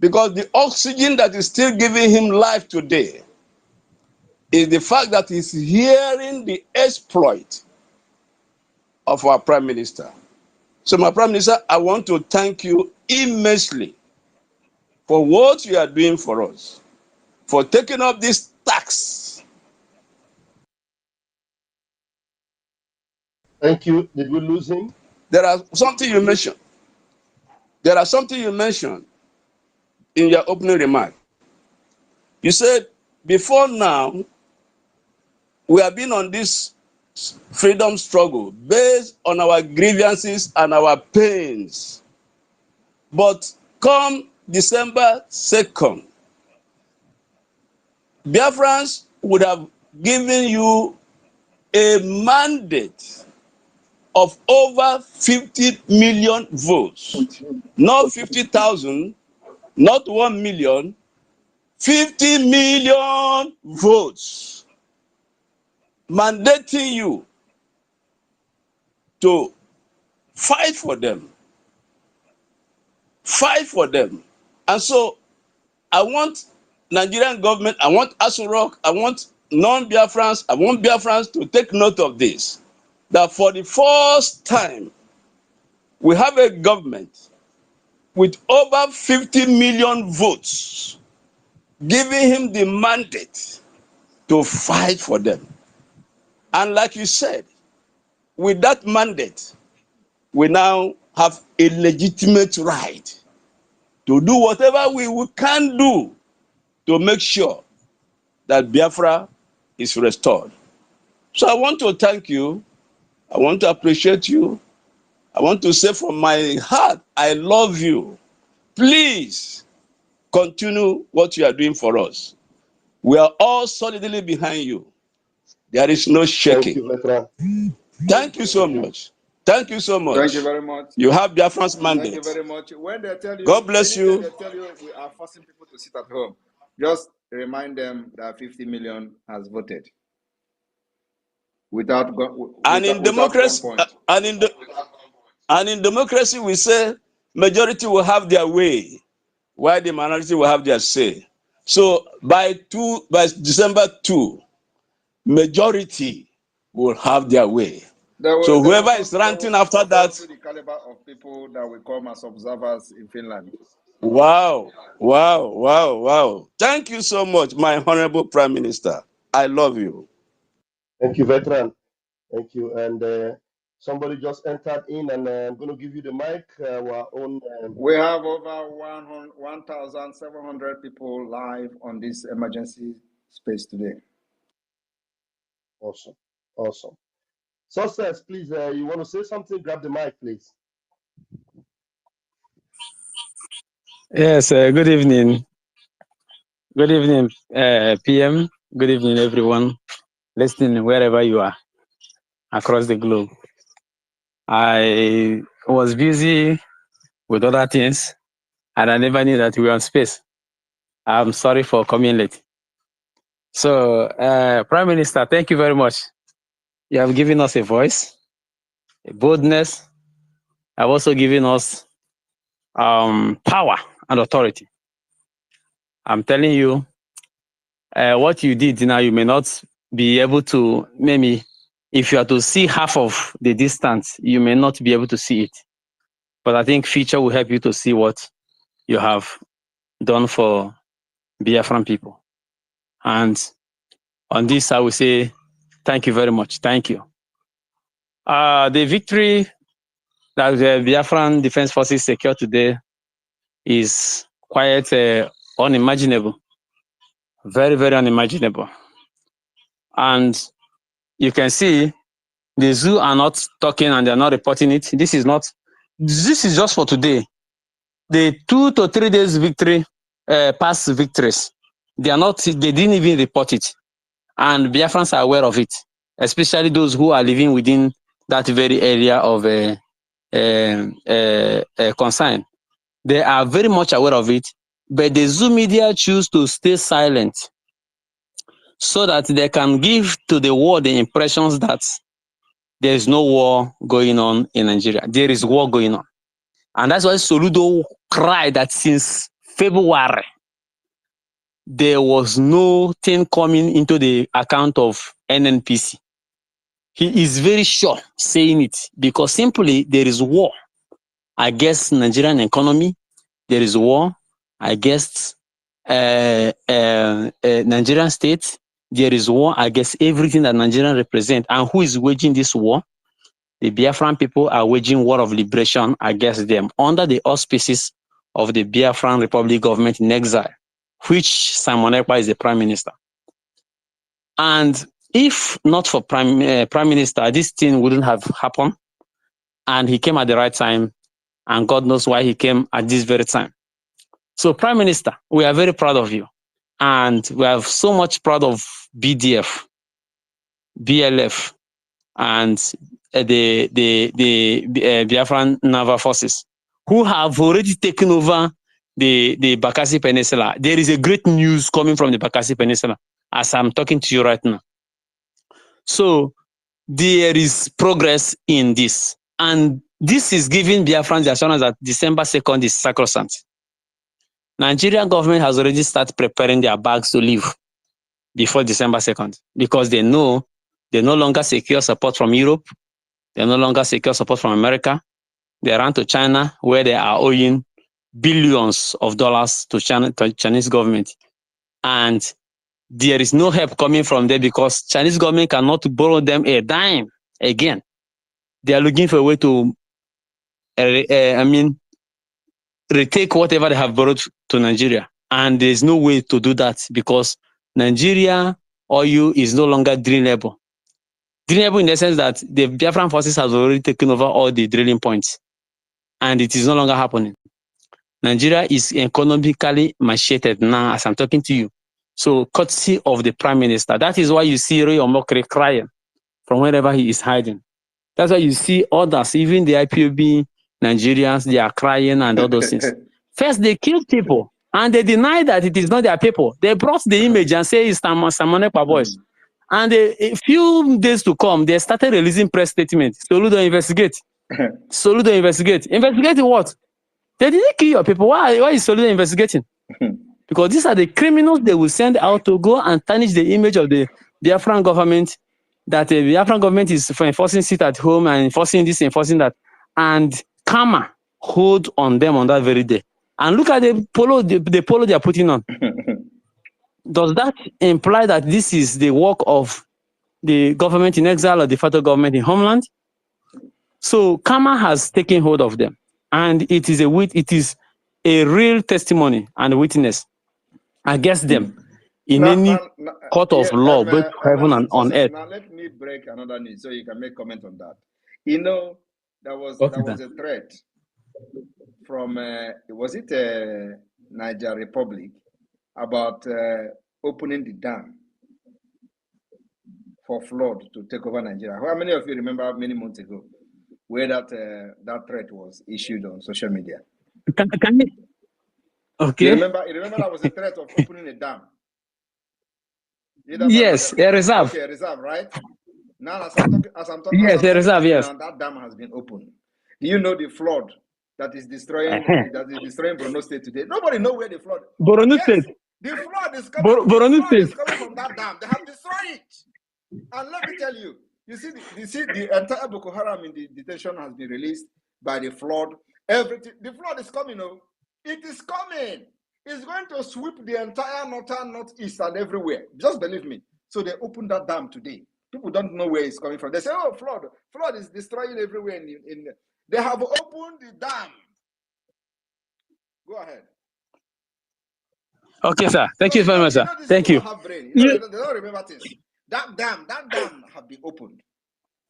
Speaker 15: Because the oxygen that is still giving him life today is the fact that he's hearing the exploit of our prime minister. So my prime minister, I want to thank you immensely for what you are doing for us, for taking up this tax.
Speaker 8: Thank you. Did we lose him?
Speaker 15: There are something you mentioned. There are something you mentioned in your opening remark. You said, before now, we have been on this freedom struggle based on our grievances and our pains. But come December 2nd, Biafrans would have given you a mandate of over 50 million votes. Not 50,000, not 1 million, 50 million votes, mandating you to fight for them. Fight for them. And so I want Nigerian government, I want Asurok, I want non-Biafrans, I want Biafrans to take note of this, that for the first time, we have a government with over 50 million votes, giving him the mandate to fight for them. And like you said, with that mandate, we now have a legitimate right to do whatever we can do to make sure that Biafra is restored. So I want to thank you. I want to appreciate you. I want to say from my heart, I love you. Please continue what you are doing for us. We are all solidly behind you. There is no
Speaker 8: Thank
Speaker 15: shaking.
Speaker 8: you, veteran.
Speaker 15: Thank you so much. Thank you so
Speaker 5: Thank you
Speaker 15: much.
Speaker 5: very much.
Speaker 15: You have Biafran's
Speaker 5: Thank you
Speaker 15: mandate.
Speaker 5: very much. When they tell you,
Speaker 15: God bless
Speaker 5: anytime
Speaker 15: you.
Speaker 5: they tell you we are forcing people to sit at home, just remind them that 50 million has voted without
Speaker 15: And in
Speaker 5: without
Speaker 15: democracy,
Speaker 5: gunpoint.
Speaker 15: and in democracy, we say majority will have their way, while the minority will have their say. So by December 2, majority will have their way. So whoever is ranting after that,
Speaker 5: to the caliber of people that will come as observers in Finland.
Speaker 15: wow, wow, wow, wow. Thank you so much, my honorable Prime Minister. I love you.
Speaker 8: Thank you, veteran. Thank you. And somebody just entered in, and I'm going to give you the mic. Our own.
Speaker 5: We have over 1,700 people live on this emergency space today.
Speaker 8: Awesome. Awesome. Success, please. You want to say something? Grab the mic, please.
Speaker 16: Yes, good evening. Good evening, PM. Good evening, everyone listening wherever you are across the globe. I was busy with other things and I never knew that we were on space. I'm sorry for coming late. So, Prime Minister, thank you very much. You have given us a voice, a boldness. Have also given us power and authority. I'm telling you, what you did now, you may not be able to, maybe if you are to see half of the distance, you may not be able to see it. But I think future will help you to see what you have done for Biafran people. And on this, I will say thank you very much. Thank you. The victory that the Biafran Defense Forces secured today is quite unimaginable. Very, very unimaginable. And you can see the zoo are not talking and they're not reporting it. This is just for today. The 2 to 3 days victory, past victories, they didn't even report it. And Biafrans are aware of it, especially those who are living within that very area of concern. They are very much aware of it, but the Zoo media choose to stay silent so that they can give to the world the impressions that there is no war going on in Nigeria. There is war going on. And that's why Soludo cried that since February, there was nothing coming into the account of NNPC. He is very sure saying it because simply there is war against Nigerian economy. There is war against Nigerian state. There is war against everything that Nigerian represent. And who is waging this war? The Biafran people are waging war of liberation against them under the auspices of the Biafran Republic government in exile, which Simon Ekpa is the prime minister. And if not for prime minister, this thing wouldn't have happened. And he came at the right time, and God knows why he came at this very time. So, Prime Minister, we are very proud of you, and we are so much proud of BDF, BLF, and the Biafran Naval Forces, who have already taken over the Bakassi Peninsula. There is a great news coming from the Bakassi Peninsula as I'm talking to you right now. So there is progress in this, and this is giving Biafrans the assurance that December 2nd is sacrosanct. Nigerian government has already started preparing their bags to leave before December 2nd because they know they no longer secure support from Europe. They no longer secure support from America. They ran to China where they are owing billions of dollars to Chinese government. And there is no help coming from there because Chinese government cannot borrow them a dime again. They are looking for a way to, retake whatever they have borrowed to Nigeria. And there's no way to do that because Nigeria oil is no longer drillable. Drillable in the sense that the Biafran forces have already taken over all the drilling points. And it is no longer happening. Nigeria is economically macheted now as I'm talking to you. So courtesy of the Prime Minister. That is why you see Roy Omokri crying from wherever he is hiding. That's why you see others, even the IPOB Nigerians, they are crying and all those things. First, they killed people and they deny that it is not their people. They brought the image and say it's Simon Ekpa boys. And a few days to come, they started releasing press statements. Soludo investigate. Soludo investigate. Investigate what? They didn't kill your people. Why is Soludo investigating? Because these are the criminals they will send out to go and tarnish the image of the Biafran government, that the Biafran government is for enforcing sit at home and enforcing this, enforcing that. And karma hold on them on that very day. And look at the polo they are putting on. Does that imply that this is the work of the government in exile or the federal government in homeland? So karma has taken hold of them. And it is a real testimony and witness against them in any court of law, both heaven and on earth.
Speaker 5: Now let me break another news so you can make comment on that. You know, there was a threat from was it Niger Republic about opening the dam for flood to take over Nigeria. How many of you remember many months ago where that threat was issued on social media?
Speaker 16: Can you? Okay.
Speaker 5: You remember that was a threat of opening a dam.
Speaker 16: Yes, a reserve.
Speaker 5: Okay, a reserve, right? Now, as I'm talking,
Speaker 16: yes, a reserve. Yes.
Speaker 5: Now, that dam has been opened. Do you know the flood that is destroying Borno State today? Nobody knows where the flood.
Speaker 16: Borno State.
Speaker 5: The flood is coming. Is coming from that dam. They have destroyed it. And let me tell you, you see the entire Boko Haram in the detention has been released by the flood. Everything, the flood is coming. It is coming. It's going to sweep the entire northern, northeast, and everywhere. Just believe me. So they opened that dam today. People don't know where it's coming from. They say, oh, flood. Flood is destroying everywhere. They have opened the dam. Go ahead.
Speaker 16: Okay, sir. Thank you very much, sir. Thank you.
Speaker 5: Have brain. They don't remember things. That dam have been opened.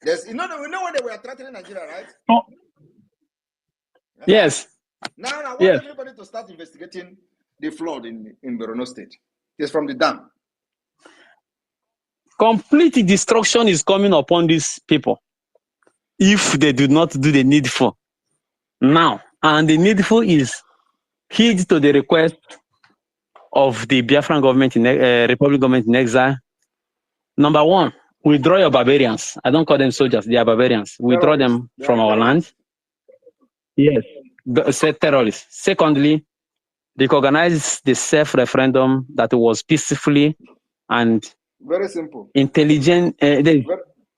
Speaker 5: We know when they were threatening Nigeria, right?
Speaker 16: Oh. Yes.
Speaker 5: Now I want everybody to start investigating the flood in Borno State. It's from the dam.
Speaker 16: Complete destruction is coming upon these people if they do not do the needful now. And the needful is heed to the request of the Biafran government, Republic government in exile. Number one, withdraw your barbarians. I don't call them soldiers, they are barbarians. Withdraw them from our land. Yes, said terrorists. Secondly, recognize the self-referendum that was peacefully and
Speaker 5: very simple,
Speaker 16: intelligent,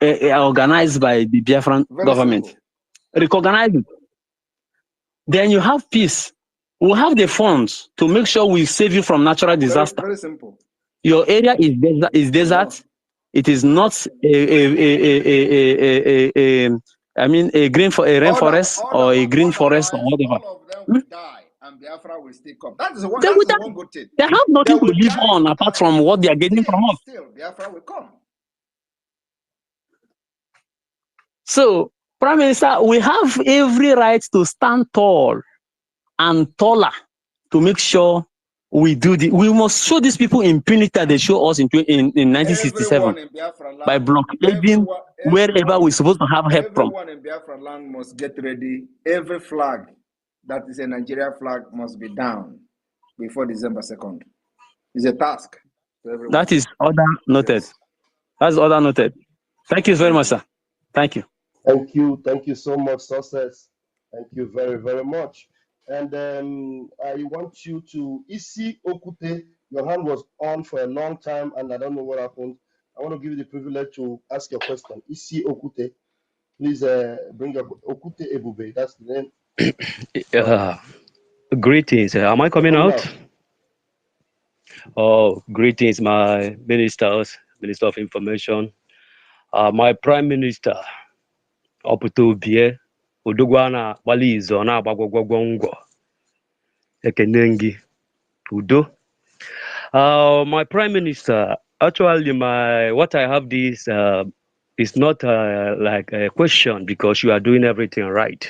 Speaker 16: organized by the Biafran government. Simple. Recognize it. Then you have peace. We have the funds to make sure we save you from natural disaster.
Speaker 5: Very simple.
Speaker 16: Your area is desert. It is not a green for a rainforest or a green forest or whatever.
Speaker 5: All of them will die, and Biafra will still come. That is one good thing.
Speaker 16: They have nothing to live on apart from what they are getting from us.
Speaker 5: Still, Biafra will come.
Speaker 16: So, Prime Minister, we have every right to stand tall and taller to make sure we do the. We must show these people impunity that they show us in 1967 by blockading wherever we're supposed to have help from.
Speaker 5: Everyone in Biafra land must get ready. Every flag that is a Nigeria flag must be down before December 2nd. It's a task for everyone.
Speaker 16: That is order noted. Yes. That's order noted. Thank you very much, sir. Thank you.
Speaker 8: Thank you so much, Success. Thank you very, very much. And I want you to Isi Okute. Your hand was on for a long time, and I don't know what happened. I want to give you the privilege to ask your question. Isi Okute, please bring up Okute Ebube. That's the
Speaker 17: name. Greetings. Am I coming out? Oh, greetings, my ministers, Minister of Information, my Prime Minister, Oputubie, Udugwana, Walizo, na Bagwagwangwo, Ekenengi, Udo. My Prime Minister, actually, what I have this is not like a question because you are doing everything right.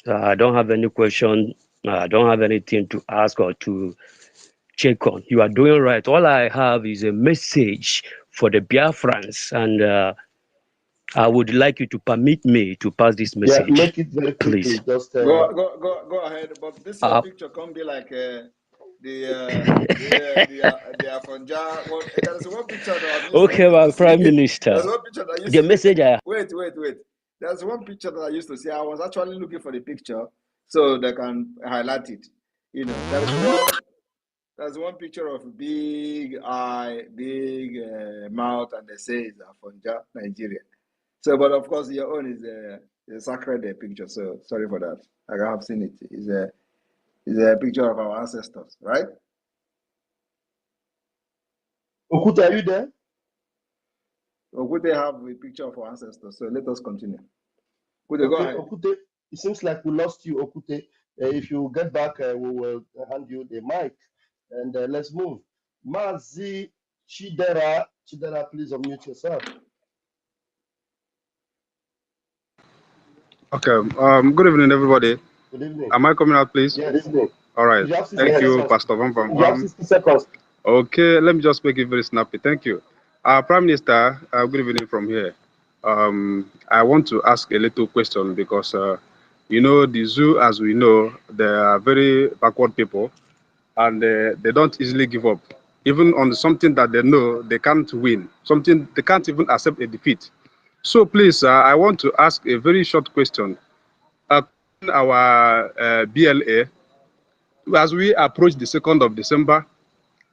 Speaker 17: I don't have any question. I don't have anything to ask or to check on. You are doing right. All I have is a message for the Biafrans, and I would like you to permit me to pass this message.
Speaker 8: Yeah, make it very quickly.
Speaker 17: Please.
Speaker 8: Just
Speaker 5: go ahead. But this picture can't be like the Afonja. Well, there's one picture that
Speaker 17: okay, well, Prime Minister.
Speaker 5: There's one picture that
Speaker 17: the message I
Speaker 5: wait. There's one picture that I used to see. I was actually looking for the picture so they can highlight it. You know, there's one picture of big eye, big mouth, and they say it's Afonja, Nigeria. So, but of course, your own is a sacred picture. So sorry for that. I have seen it. It's a picture of our ancestors, right?
Speaker 8: Okute, are you there?
Speaker 5: Okute have a picture of our ancestors. So let us continue. Okute, go ahead.
Speaker 8: Okute, it seems like we lost you, Okute. If you get back, we will hand you the mic. And let's move. Mazi Chidera, please unmute yourself.
Speaker 18: Okay. Good evening, everybody.
Speaker 8: Good evening.
Speaker 18: Am I coming out, please?
Speaker 8: Yes. Good evening.
Speaker 18: All right. Thank you, Pastor Van.
Speaker 8: You have 60 seconds.
Speaker 18: Okay. Let me just make it very snappy. Thank you. Prime Minister, good evening from here. I want to ask a little question because, you know, the zoo, as we know, they are very backward people, and they don't easily give up. Even on something that they know they can't win, something they can't even accept a defeat. So please, I want to ask a very short question. Our BLA, as we approach the 2nd of December,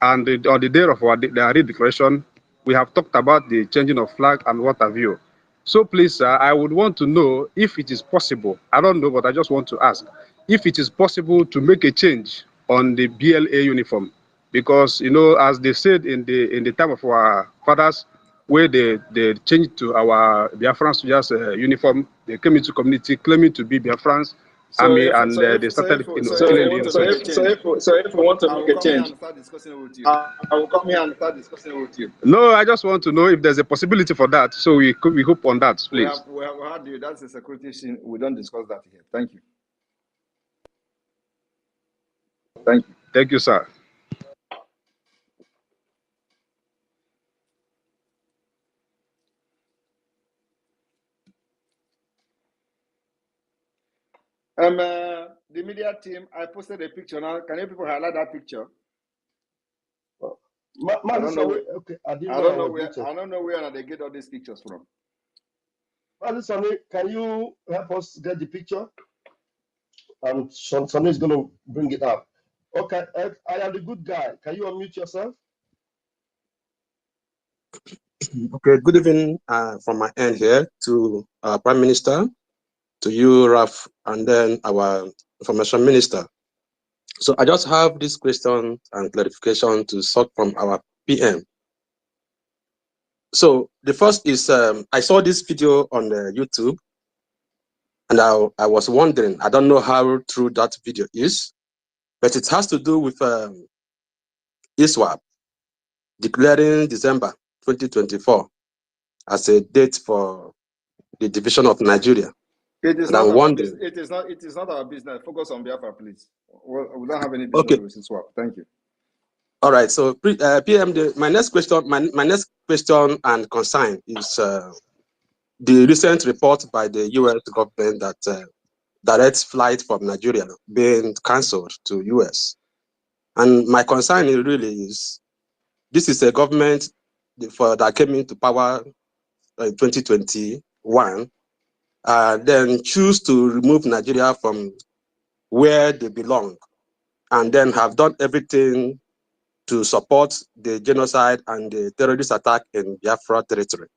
Speaker 18: and on the day of our declaration, we have talked about the changing of flag and what have you. So please, sir, I would want to know if it is possible. I don't know, but I just want to ask if it is possible to make a change on the BLA uniform, because as they said in the time of our fathers, where they changed to our Biafran soldiers uniform, they came into community claiming to be Biafrans army, and they started killing the innocent.
Speaker 5: So if we want to make a change, I will come here and start discussing with you.
Speaker 18: No, I just want to know if there's a possibility for that. So we hope on that, please.
Speaker 5: We have heard you. That's a security scene. We don't discuss that here. Thank you. Thank you.
Speaker 18: Thank you, sir.
Speaker 5: The media team, I posted a picture now. Can you people highlight that picture? I don't know where,
Speaker 8: okay, I
Speaker 5: don't know where they get all these pictures from.
Speaker 8: Sonny, can you help us get the picture? Sonny is going to bring it up. Okay, I am the good guy. Can you unmute yourself?
Speaker 19: Okay, good evening from my end here to our Prime Minister, to you, Raf, and then our Information Minister. So I just have this question and clarification to sort from our PM. So the first is, I saw this video on YouTube, and I was wondering, I don't know how true that video is, but it has to do with ISWAP declaring December 2024 as a date for the division of Nigeria.
Speaker 5: It is
Speaker 19: And
Speaker 5: not
Speaker 19: I'm
Speaker 5: our
Speaker 19: wondering.
Speaker 5: business. It is not our business. Focus on Biafra, please. We don't have any business with this swap. Thank you.
Speaker 19: All right. So PM, my next question and concern is the recent report by the U.S. government that direct flight from Nigeria being cancelled to U.S. And my concern really is this is a government that came into power in 2021, then choose to remove Nigeria from where they belong, and then have done everything to support the genocide and the terrorist attack in Biafra territory.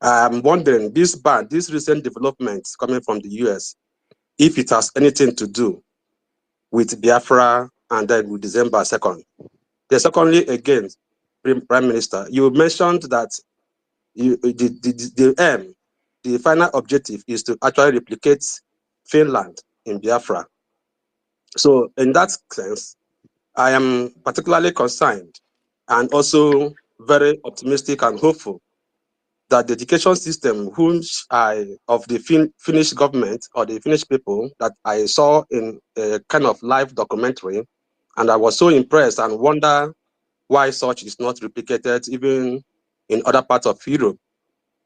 Speaker 19: I'm wondering, this recent developments coming from the US, if it has anything to do with Biafra and then with December 2nd. Secondly, again, Prime Minister, you mentioned that the aim, the final objective is to actually replicate Finland in Biafra. So in that sense, I am particularly concerned and also very optimistic and hopeful that the education system of the Finnish government or the Finnish people that I saw in a kind of live documentary, and I was so impressed and wonder why such is not replicated even in other parts of Europe.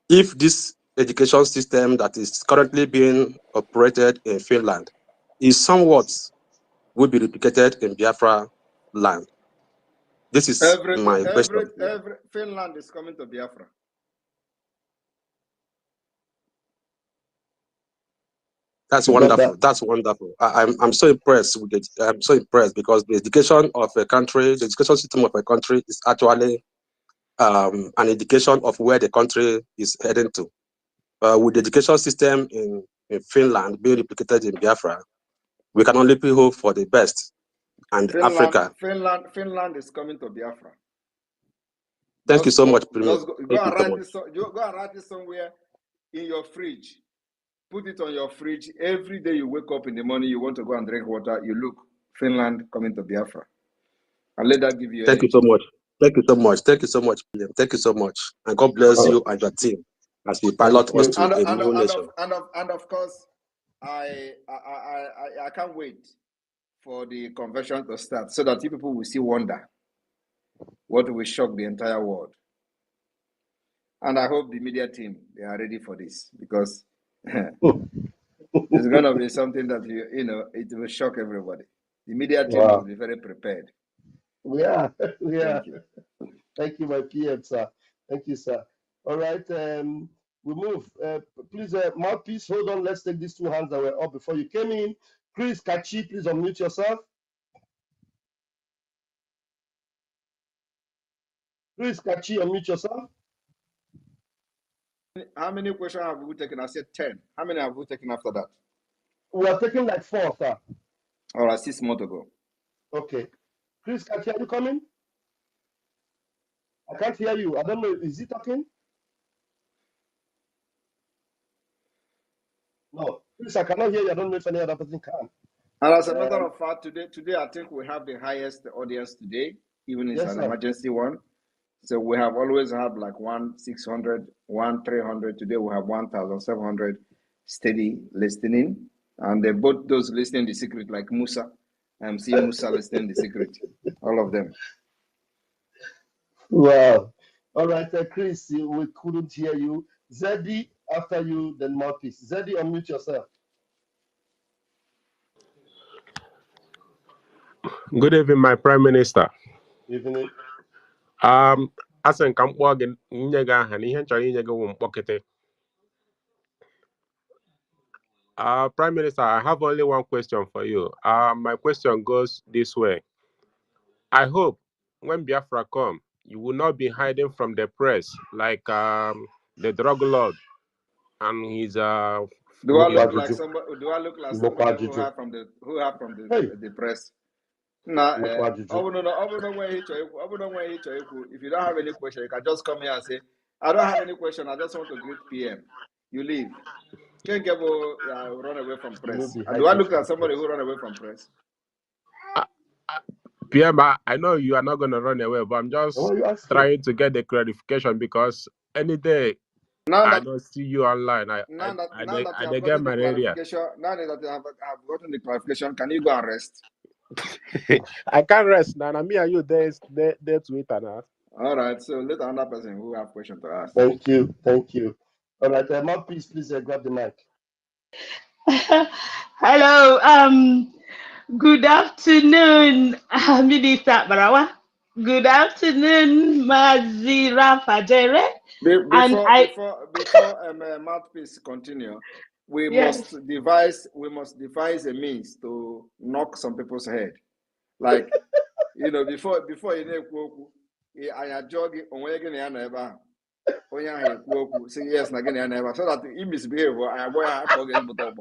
Speaker 19: If this education system that is currently being operated in Finland is somewhat will be replicated in Biafra land. This is my question.
Speaker 5: Every Finland is coming to Biafra.
Speaker 19: That's wonderful. That's wonderful. I'm so impressed with it. I'm so impressed because the education of a country, the education system of a country is actually an indication of where the country is heading to. With the education system in Finland being replicated in Biafra, we can only hope for the best. And Africa.
Speaker 5: Finland is coming to Biafra.
Speaker 19: Thank you so much, Premier.
Speaker 5: Go and write this somewhere in your fridge. Put it on your fridge. Every day you wake up in the morning, you want to go and drink water, you look, Finland coming to Biafra. And let that give you
Speaker 19: Thank
Speaker 5: energy.
Speaker 19: you so much. Thank you so much. Thank you so much, William. Thank you so much. And God bless you and your team as we pilot us to a new nation.
Speaker 5: And of course, I can't wait for the convention to start so that people will see wonder what will shock the entire world. And I hope the media team, they are ready for this because it's going to be something that, it will shock everybody. The media team must be very prepared.
Speaker 8: Yeah.
Speaker 5: Thank you.
Speaker 8: Thank you, my PM, sir. Thank you, sir. All right, we move. Please, mouthpiece, hold on. Let's take these two hands that were up before you came in. Chris Kachi, please unmute yourself. Chris Kachi, unmute yourself.
Speaker 5: How many questions have we taken? I said 10. How many have we taken after that?
Speaker 8: We are taking like 4, sir.
Speaker 5: All right, 6 more to go.
Speaker 8: Okay. Chris, are you coming? I can't hear you. I don't know. Is he talking? No. Chris, I cannot hear you. I don't know if any other person can.
Speaker 5: And as a matter of fact, today I think we have the highest audience today, even if it's an emergency one. So we have always had like 1,600, 1,300. Today we have 1,700 steady listening. And they both those listening the secret, like Musa. I'm seeing Musa listening the secret. All of them.
Speaker 8: Wow. All right, Chris, we couldn't hear you. Zeddy, after you, then Mouthpiece. Zeddy, unmute yourself.
Speaker 18: Good evening, my Prime Minister.
Speaker 8: Evening.
Speaker 18: Asị ka m kpọọ gị nye gị aha na ihe m chọrọ inye gị wụ mkpọkịtị. Prime Minister, I have only one question for you. My question goes this way. I hope when Biafra come, you will not be hiding from the press like the drug lord and his
Speaker 5: Do I look like somebody? Do I look like somebody who have from the the press? Nah, if you don't have any question, you can just come here and say, I don't have any question. I just want to greet PM. You leave. Can't get run away from press. Do I look like somebody who run away from press?
Speaker 18: PM, I know you are not going to run away, but I'm just trying to get the clarification because any day I don't see you online. I get malaria.
Speaker 5: Now that I have gotten the clarification, can you go and rest?
Speaker 18: I can't rest now. Me and you there Twitter now.
Speaker 5: All right, so let another person who have question to ask.
Speaker 8: Thank you. All right, Mouthpiece, please grab the mic.
Speaker 20: Hello. Good afternoon, Minister Barawa. Good afternoon, Mazira Fajere.
Speaker 5: Before Mouthpiece continue, we must devise a means to knock some people's head. Like, before you know, I jog on where again and ever. Say yes, again and ever. So that he misbehave, I boy I forget but that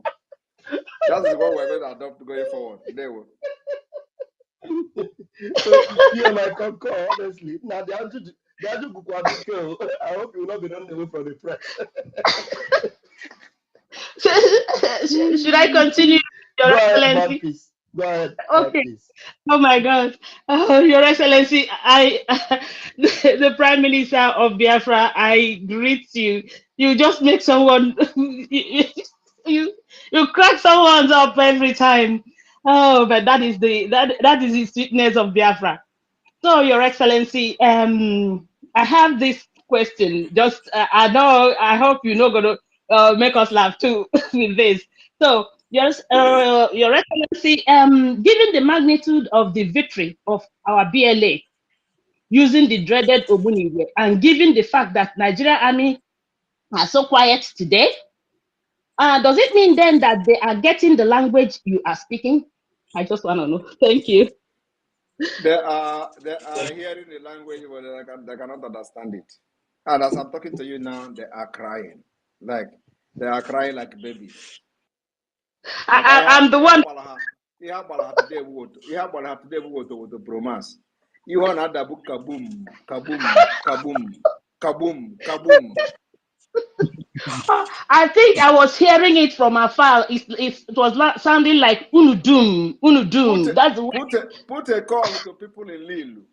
Speaker 5: is what we're going to adopt going forward. There we
Speaker 8: So PM, I concur, honestly. Now I hope you will not be run away from the press.
Speaker 20: Should I continue, Your Excellency?
Speaker 8: Go ahead.
Speaker 20: Okay. Oh my God. Oh, Your Excellency, the Prime Minister of Biafra, I greet you. You just make someone, you crack someone up every time. Oh, but that is the sweetness of Biafra. So, Your Excellency, I have this question. Just I hope you're not gonna make us laugh too with this. So, yes, Your Excellency, given the magnitude of the victory of our BLA using the dreaded Ogbunigwe, and given the fact that Nigerian Army are so quiet today, does it mean then that they are getting the language you are speaking? I just want to know. Thank you.
Speaker 5: They are hearing the language, but they cannot understand it. And as I'm talking to you now, they are crying. They are crying like babies.
Speaker 20: I'm the one.
Speaker 5: You have today with the bromance. You want another book, kaboom, kaboom, kaboom, kaboom, kaboom.
Speaker 20: I think I was hearing it from afar. It was sounding like unudum, unudum.
Speaker 5: Put a call to people in Lille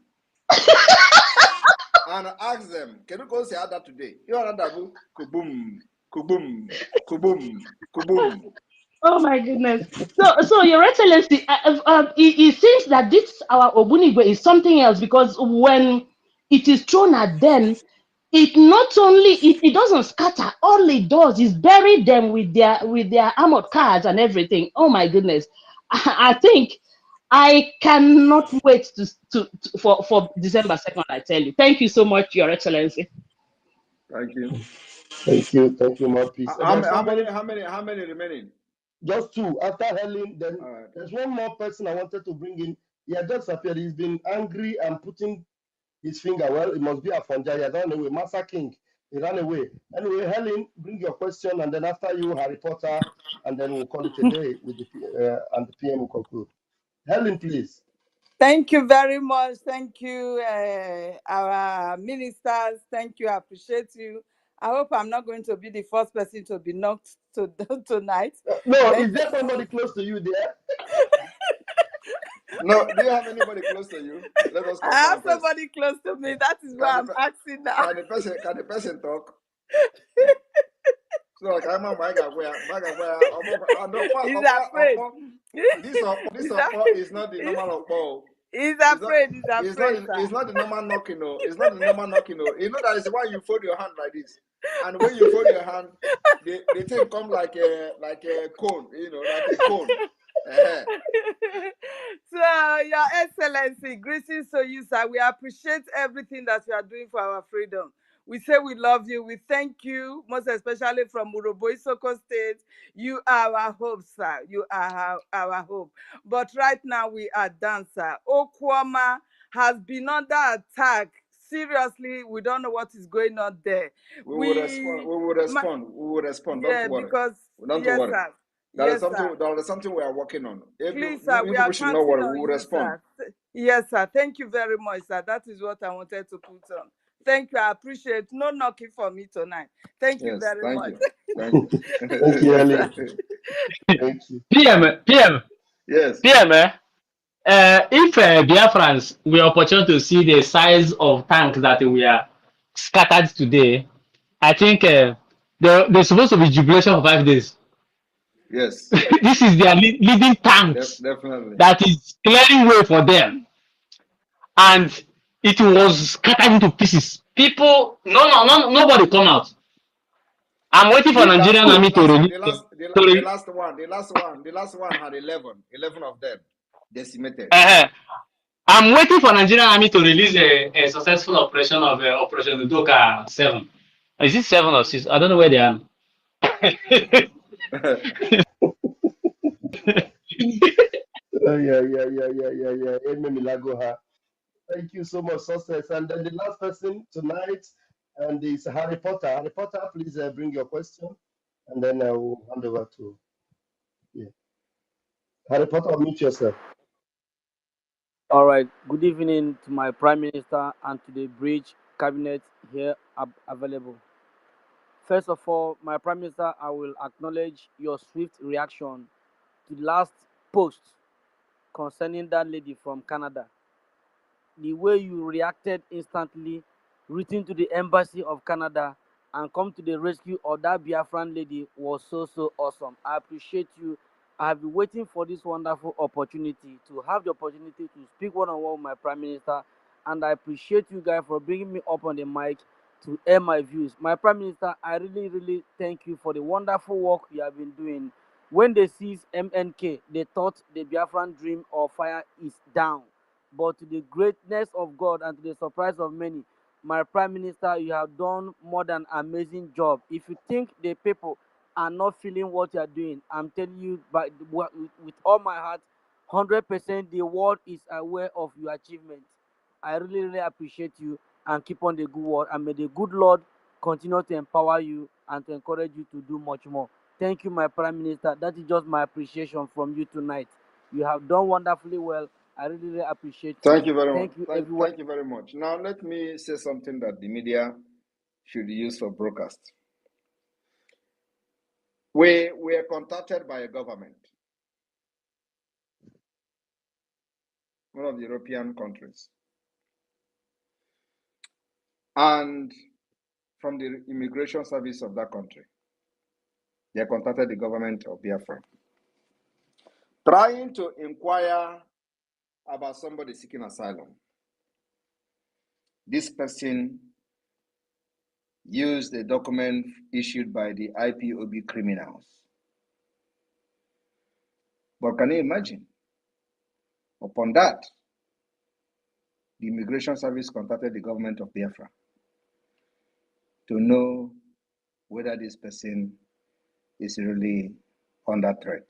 Speaker 5: and ask them, can you go say that today? You want another book, kaboom, kaboom, kaboom, kaboom.
Speaker 20: Oh my goodness! So Your Excellency, it seems that this our Ogbunigwe is something else, because when it is thrown at them, it not only it doesn't scatter. All it does is bury them with their armored cars and everything. Oh my goodness! I think I cannot wait for December 2nd. I tell you. Thank you so much, Your Excellency.
Speaker 5: Thank you.
Speaker 8: Thank you, Mouthpiece.
Speaker 5: How many remaining?
Speaker 8: Just 2. After Helen, then there's one more person I wanted to bring in. He had just appeared. He's been angry and putting his finger. Well, it must be a Fonja. I don't know. Massa King. He ran away. Anyway, Helen, bring your question, and then after you, Harry Potter, and then we'll call it a day with and the PM will conclude. Helen, please.
Speaker 7: Thank you very much. Thank you, our ministers. Thank you. I appreciate you. I hope I'm not going to be the first person to be knocked tonight.
Speaker 8: No,
Speaker 7: Thank
Speaker 8: is there somebody close to you there?
Speaker 5: No, do you have anybody close to you? Let us
Speaker 7: I have
Speaker 5: confirm first.
Speaker 7: somebody close to me. That is why I'm asking now.
Speaker 5: Can the person talk? So like I'm a maga where
Speaker 7: He's afraid.
Speaker 5: this is not the normal oppo.
Speaker 7: He's afraid. He's afraid.
Speaker 5: It's not the normal knocking. No, it's not the normal knocking. No, you know that is why you fold your hand like this, and when you fold your hand, the thing come like a cone. You know, like a cone.
Speaker 7: So, Your Excellency, greetings to you, sir. We appreciate everything that you are doing for our freedom. We say we love you. We thank you, most especially from Urobo Isoko State. You are our hope, sir. You are our hope. But right now we are done, sir. Okwama has been under attack. Seriously, we don't know what is going on there.
Speaker 5: We will respond.
Speaker 7: Yeah,
Speaker 5: Don't worry.
Speaker 7: because
Speaker 5: Don't
Speaker 7: yes,
Speaker 5: worry.
Speaker 7: sir.
Speaker 5: There
Speaker 7: Yes, sir.
Speaker 5: is something we are working on.
Speaker 7: Please, sir, we are
Speaker 5: People should not
Speaker 7: counting
Speaker 5: worry.
Speaker 7: on
Speaker 5: We will
Speaker 7: you,
Speaker 5: respond.
Speaker 7: sir. Yes, sir. Thank you very much, sir. That is what I wanted to put on. Thank you. I appreciate it. No knocking for me tonight. Thank you very
Speaker 5: Thank
Speaker 7: much.
Speaker 5: you. Thank you.
Speaker 8: Thank you, Ellie. Thank you.
Speaker 20: PM.
Speaker 5: Yes.
Speaker 20: PM, if Biafrans were opportune to see the size of tanks that we are scattered today, I think there's supposed to be jubilation for 5 days.
Speaker 5: Yes.
Speaker 20: This is their leading tanks
Speaker 5: Definitely.
Speaker 20: that is clearing way for them. And it was scattered into pieces. People, nobody come out. I'm waiting for Nigerian army to release
Speaker 5: The last one had 11 of them decimated.
Speaker 20: I'm waiting for Nigerian army to release a successful operation of Operation Udoka 7. Is it 7 or 6? I don't know where they are.
Speaker 8: Yeah. Eme Milagoha. Thank you so much, success. And then the last person tonight, and it's Harry Potter. Harry Potter, please bring your question, and then I will hand over to Harry Potter. Mute yourself.
Speaker 21: All right. Good evening to my Prime Minister and to the Bridge Cabinet here available. First of all, my Prime Minister, I will acknowledge your swift reaction to the last post concerning that lady from Canada. The way you reacted instantly, written to the Embassy of Canada, and come to the rescue of that Biafran lady was so awesome. I appreciate you. I have been waiting for this wonderful opportunity to have the opportunity to speak one-on-one with my Prime Minister, and I appreciate you guys for bringing me up on the mic to air my views. My Prime Minister, I really thank you for the wonderful work you have been doing. When they seized MNK, they thought the Biafran dream of fire is down. But to the greatness of God and to the surprise of many, my Prime Minister, you have done more than amazing job. If you think the people are not feeling what you are doing, I'm telling you with all my heart, 100% the world is aware of your achievement. I really appreciate you and keep on the good work. And may the good Lord continue to empower you and to encourage you to do much more. Thank you, my Prime Minister. That is just my appreciation from you tonight. You have done wonderfully well. I really appreciate you.
Speaker 5: Thank you very much.
Speaker 21: Everyone.
Speaker 5: Thank you very much. Now let me say something that the media should use for broadcast. We were contacted by a government, one of the European countries, and from the immigration service of that country, they contacted the government of Biafra, trying to inquire about somebody seeking asylum. This person used a document issued by the IPOB criminals. But can you imagine? Upon that, the immigration service contacted the government of Biafra to know whether this person is really under threat.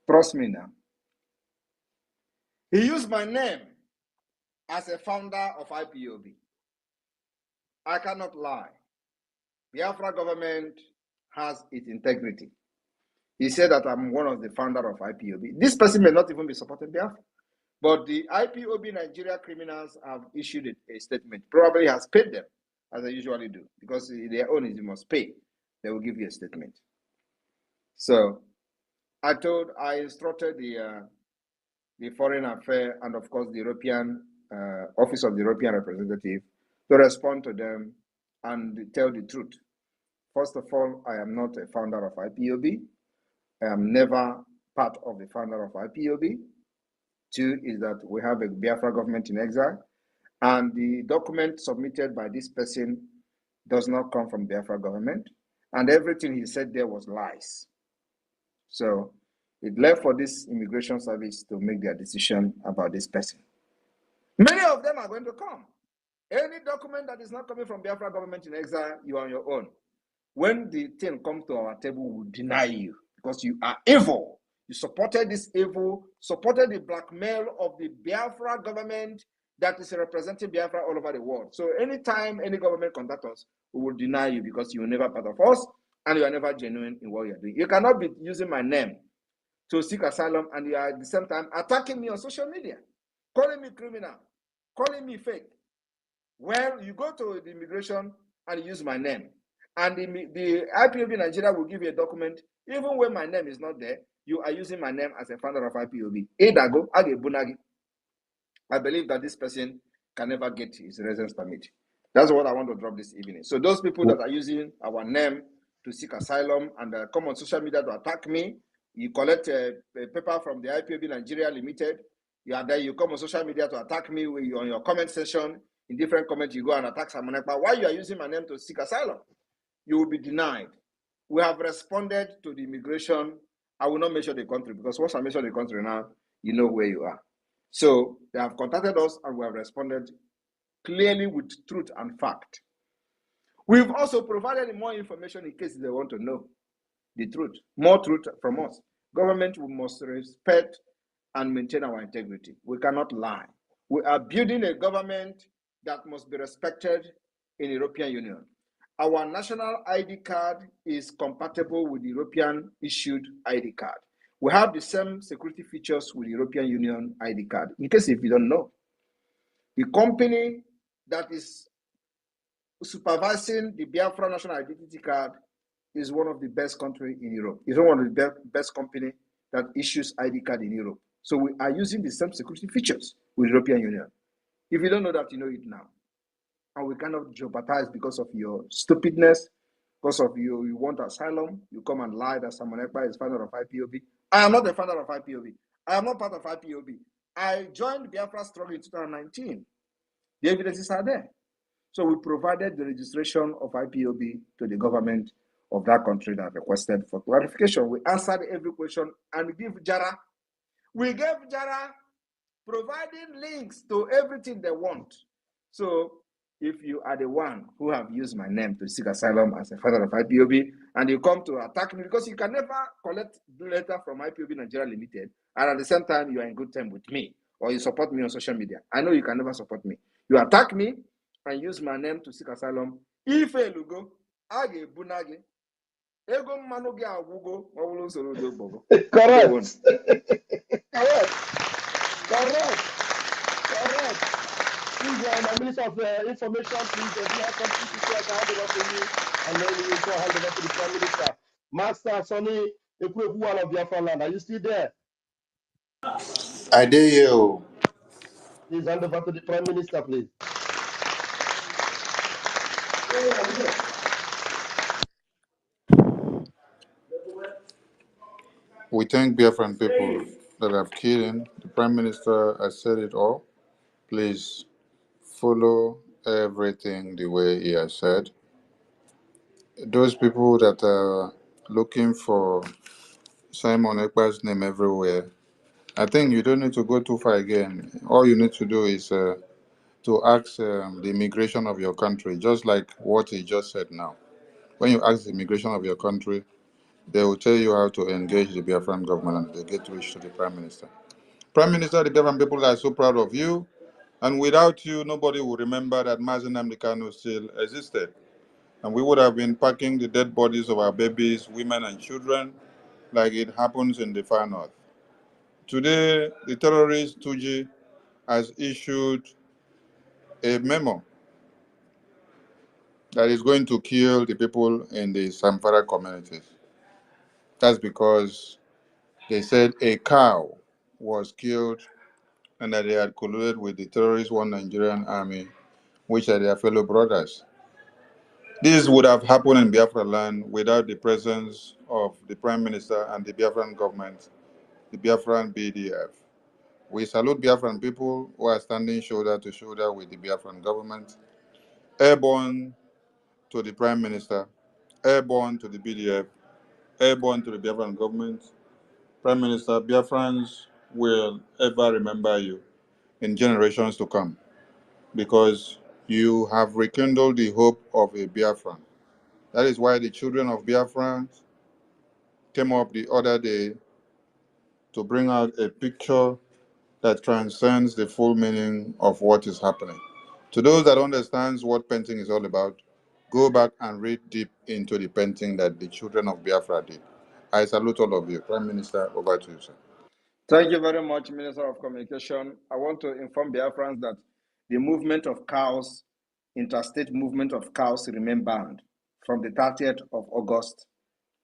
Speaker 5: Trust me now. He used my name as a founder of IPOB. I cannot lie. Biafra government has its integrity. He said that I'm one of the founder of IPOB. This person may not even be supporting Biafra, but the IPOB Nigeria criminals have issued a statement. Probably has paid them, as they usually do, because their own is you must pay. They will give you a statement. So I instructed the Foreign Affairs and of course the European Office of the European Representative to respond to them and tell the truth. First of all, I am not a founder of IPOB. I am never part of the founder of IPOB. Two is that we have a Biafra government in exile, and the document submitted by this person does not come from Biafra government, and everything he said there was lies. So it left for this immigration service to make their decision about this person. Many of them are going to come. Any document that is not coming from Biafra government in exile, you are on your own. When the thing comes to our table, we will deny you because you are evil. You supported this evil, supported the blackmail of the Biafra government that is representing Biafra all over the world. So anytime any government contacts us, we will deny you because you are never part of us and you are never genuine in what you are doing. You cannot be using my name to seek asylum and you are at the same time attacking me on social media, calling me criminal, calling me fake. Well, you go to the immigration and use my name. And the IPOB Nigeria will give you a document, even when my name is not there, you are using my name as a founder of IPOB. I believe that this person can never get his residence permit. That's what I want to drop this evening. So those people that are using our name to seek asylum and come on social media to attack me, you collect a paper from the IPOB Nigeria Limited, you are there, you come on social media to attack me on your comment section, in different comments, you go and attack Simon Ekpa. Why you are using my name to seek asylum? You will be denied. We have responded to the immigration. I will not mention the country because once I mention the country now, you know where you are. So they have contacted us and we have responded clearly with truth and fact. We've also provided more information in case they want to know the truth, more truth from us. Government, we must respect and maintain our integrity. We cannot lie. We are building a government that must be respected in the European Union. Our national ID card is compatible with the European issued ID card. We have the same security features with the European Union ID card. In case if you don't know, the company that is supervising the Biafra national identity card is one of the best countries in Europe. It's one of the best company that issues ID card in Europe. So we are using the same security features with the European Union. If you don't know that, you know it now. And we cannot jeopardize because of your stupidness, because of you want asylum, you come and lie that Simon Ekpa is founder of IPOB. I am not a founder of IPOB. I am not part of IPOB. I joined Biafra struggle in 2019. The evidences are there. So we provided the registration of IPOB to the government of that country that requested for clarification. We answered every question and give Jara. We gave Jara providing links to everything they want. So if you are the one who have used my name to seek asylum as a father of IPOB and you come to attack me because you can never collect letter from IPOB Nigeria Limited and at the same time you are in good term with me or you support me on social media. I know you can never support me. You attack me and use my name to seek asylum. If you go, I get bunagi. Ego manu ga agugo.
Speaker 8: Correct. Correct. Correct. Correct. Please, my Minister of Information, please, if you have something to say, I can hand it over to you, and then we will go hand it over to the Prime Minister. Master Sonny Ekwebuwan of Biafra land, are you still there?
Speaker 6: I dare you.
Speaker 8: Please hand over to the Prime Minister, please.
Speaker 6: We thank Biafran people that have killed him. The Prime Minister has said it all. Please follow everything the way he has said. Those people that are looking for Simon Ekpa's name everywhere, I think you don't need to go too far again. All you need to do is to ask the immigration of your country, just like what he just said now. When you ask the immigration of your country, they will tell you how to engage the Biafran government and they get reach to the Prime Minister. Prime Minister, the Biafran people are so proud of you. And without you, nobody will remember that Mazen Namdi Kanu still existed. and we would have been packing the dead bodies of our babies, women, and children like it happens in the far north. Today, the terrorist Tuji has issued a memo that is going to kill the people in the Samfara communities. That's because they said a cow was killed and that they had colluded with the terrorist One Nigerian Army, which are their fellow brothers. This would have happened in Biafra land without the presence of the Prime Minister and the Biafran government, the Biafran BDF. We salute Biafran people who are standing shoulder to shoulder with the Biafran government, airborne to the Prime Minister, airborne to the BDF, airborne to the Biafran government. Prime Minister, Biafrans will ever remember you in generations to come because you have rekindled the hope of a Biafran. That is why the children of Biafra came up the other day to bring out a picture that transcends the full meaning of what is happening. To those that understands what painting is all about, go back and read deep into the painting that the children of Biafra did. I salute all of you. Prime Minister, over to you, sir.
Speaker 5: Thank you very much, Minister of Communication. I want to inform Biafrans that the movement of cows, interstate movement of cows, remain banned from the 30th of August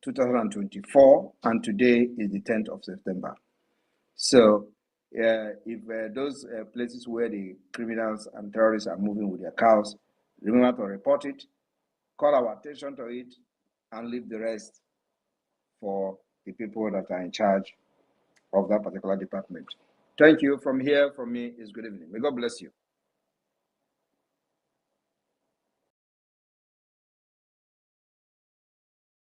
Speaker 5: 2024, and today is the 10th of September. So if those places where the criminals and terrorists are moving with their cows, remember to report it, call our attention to it, and leave the rest for the people that are in charge of that particular department. Thank you. From here, from me, is good evening. May God bless you.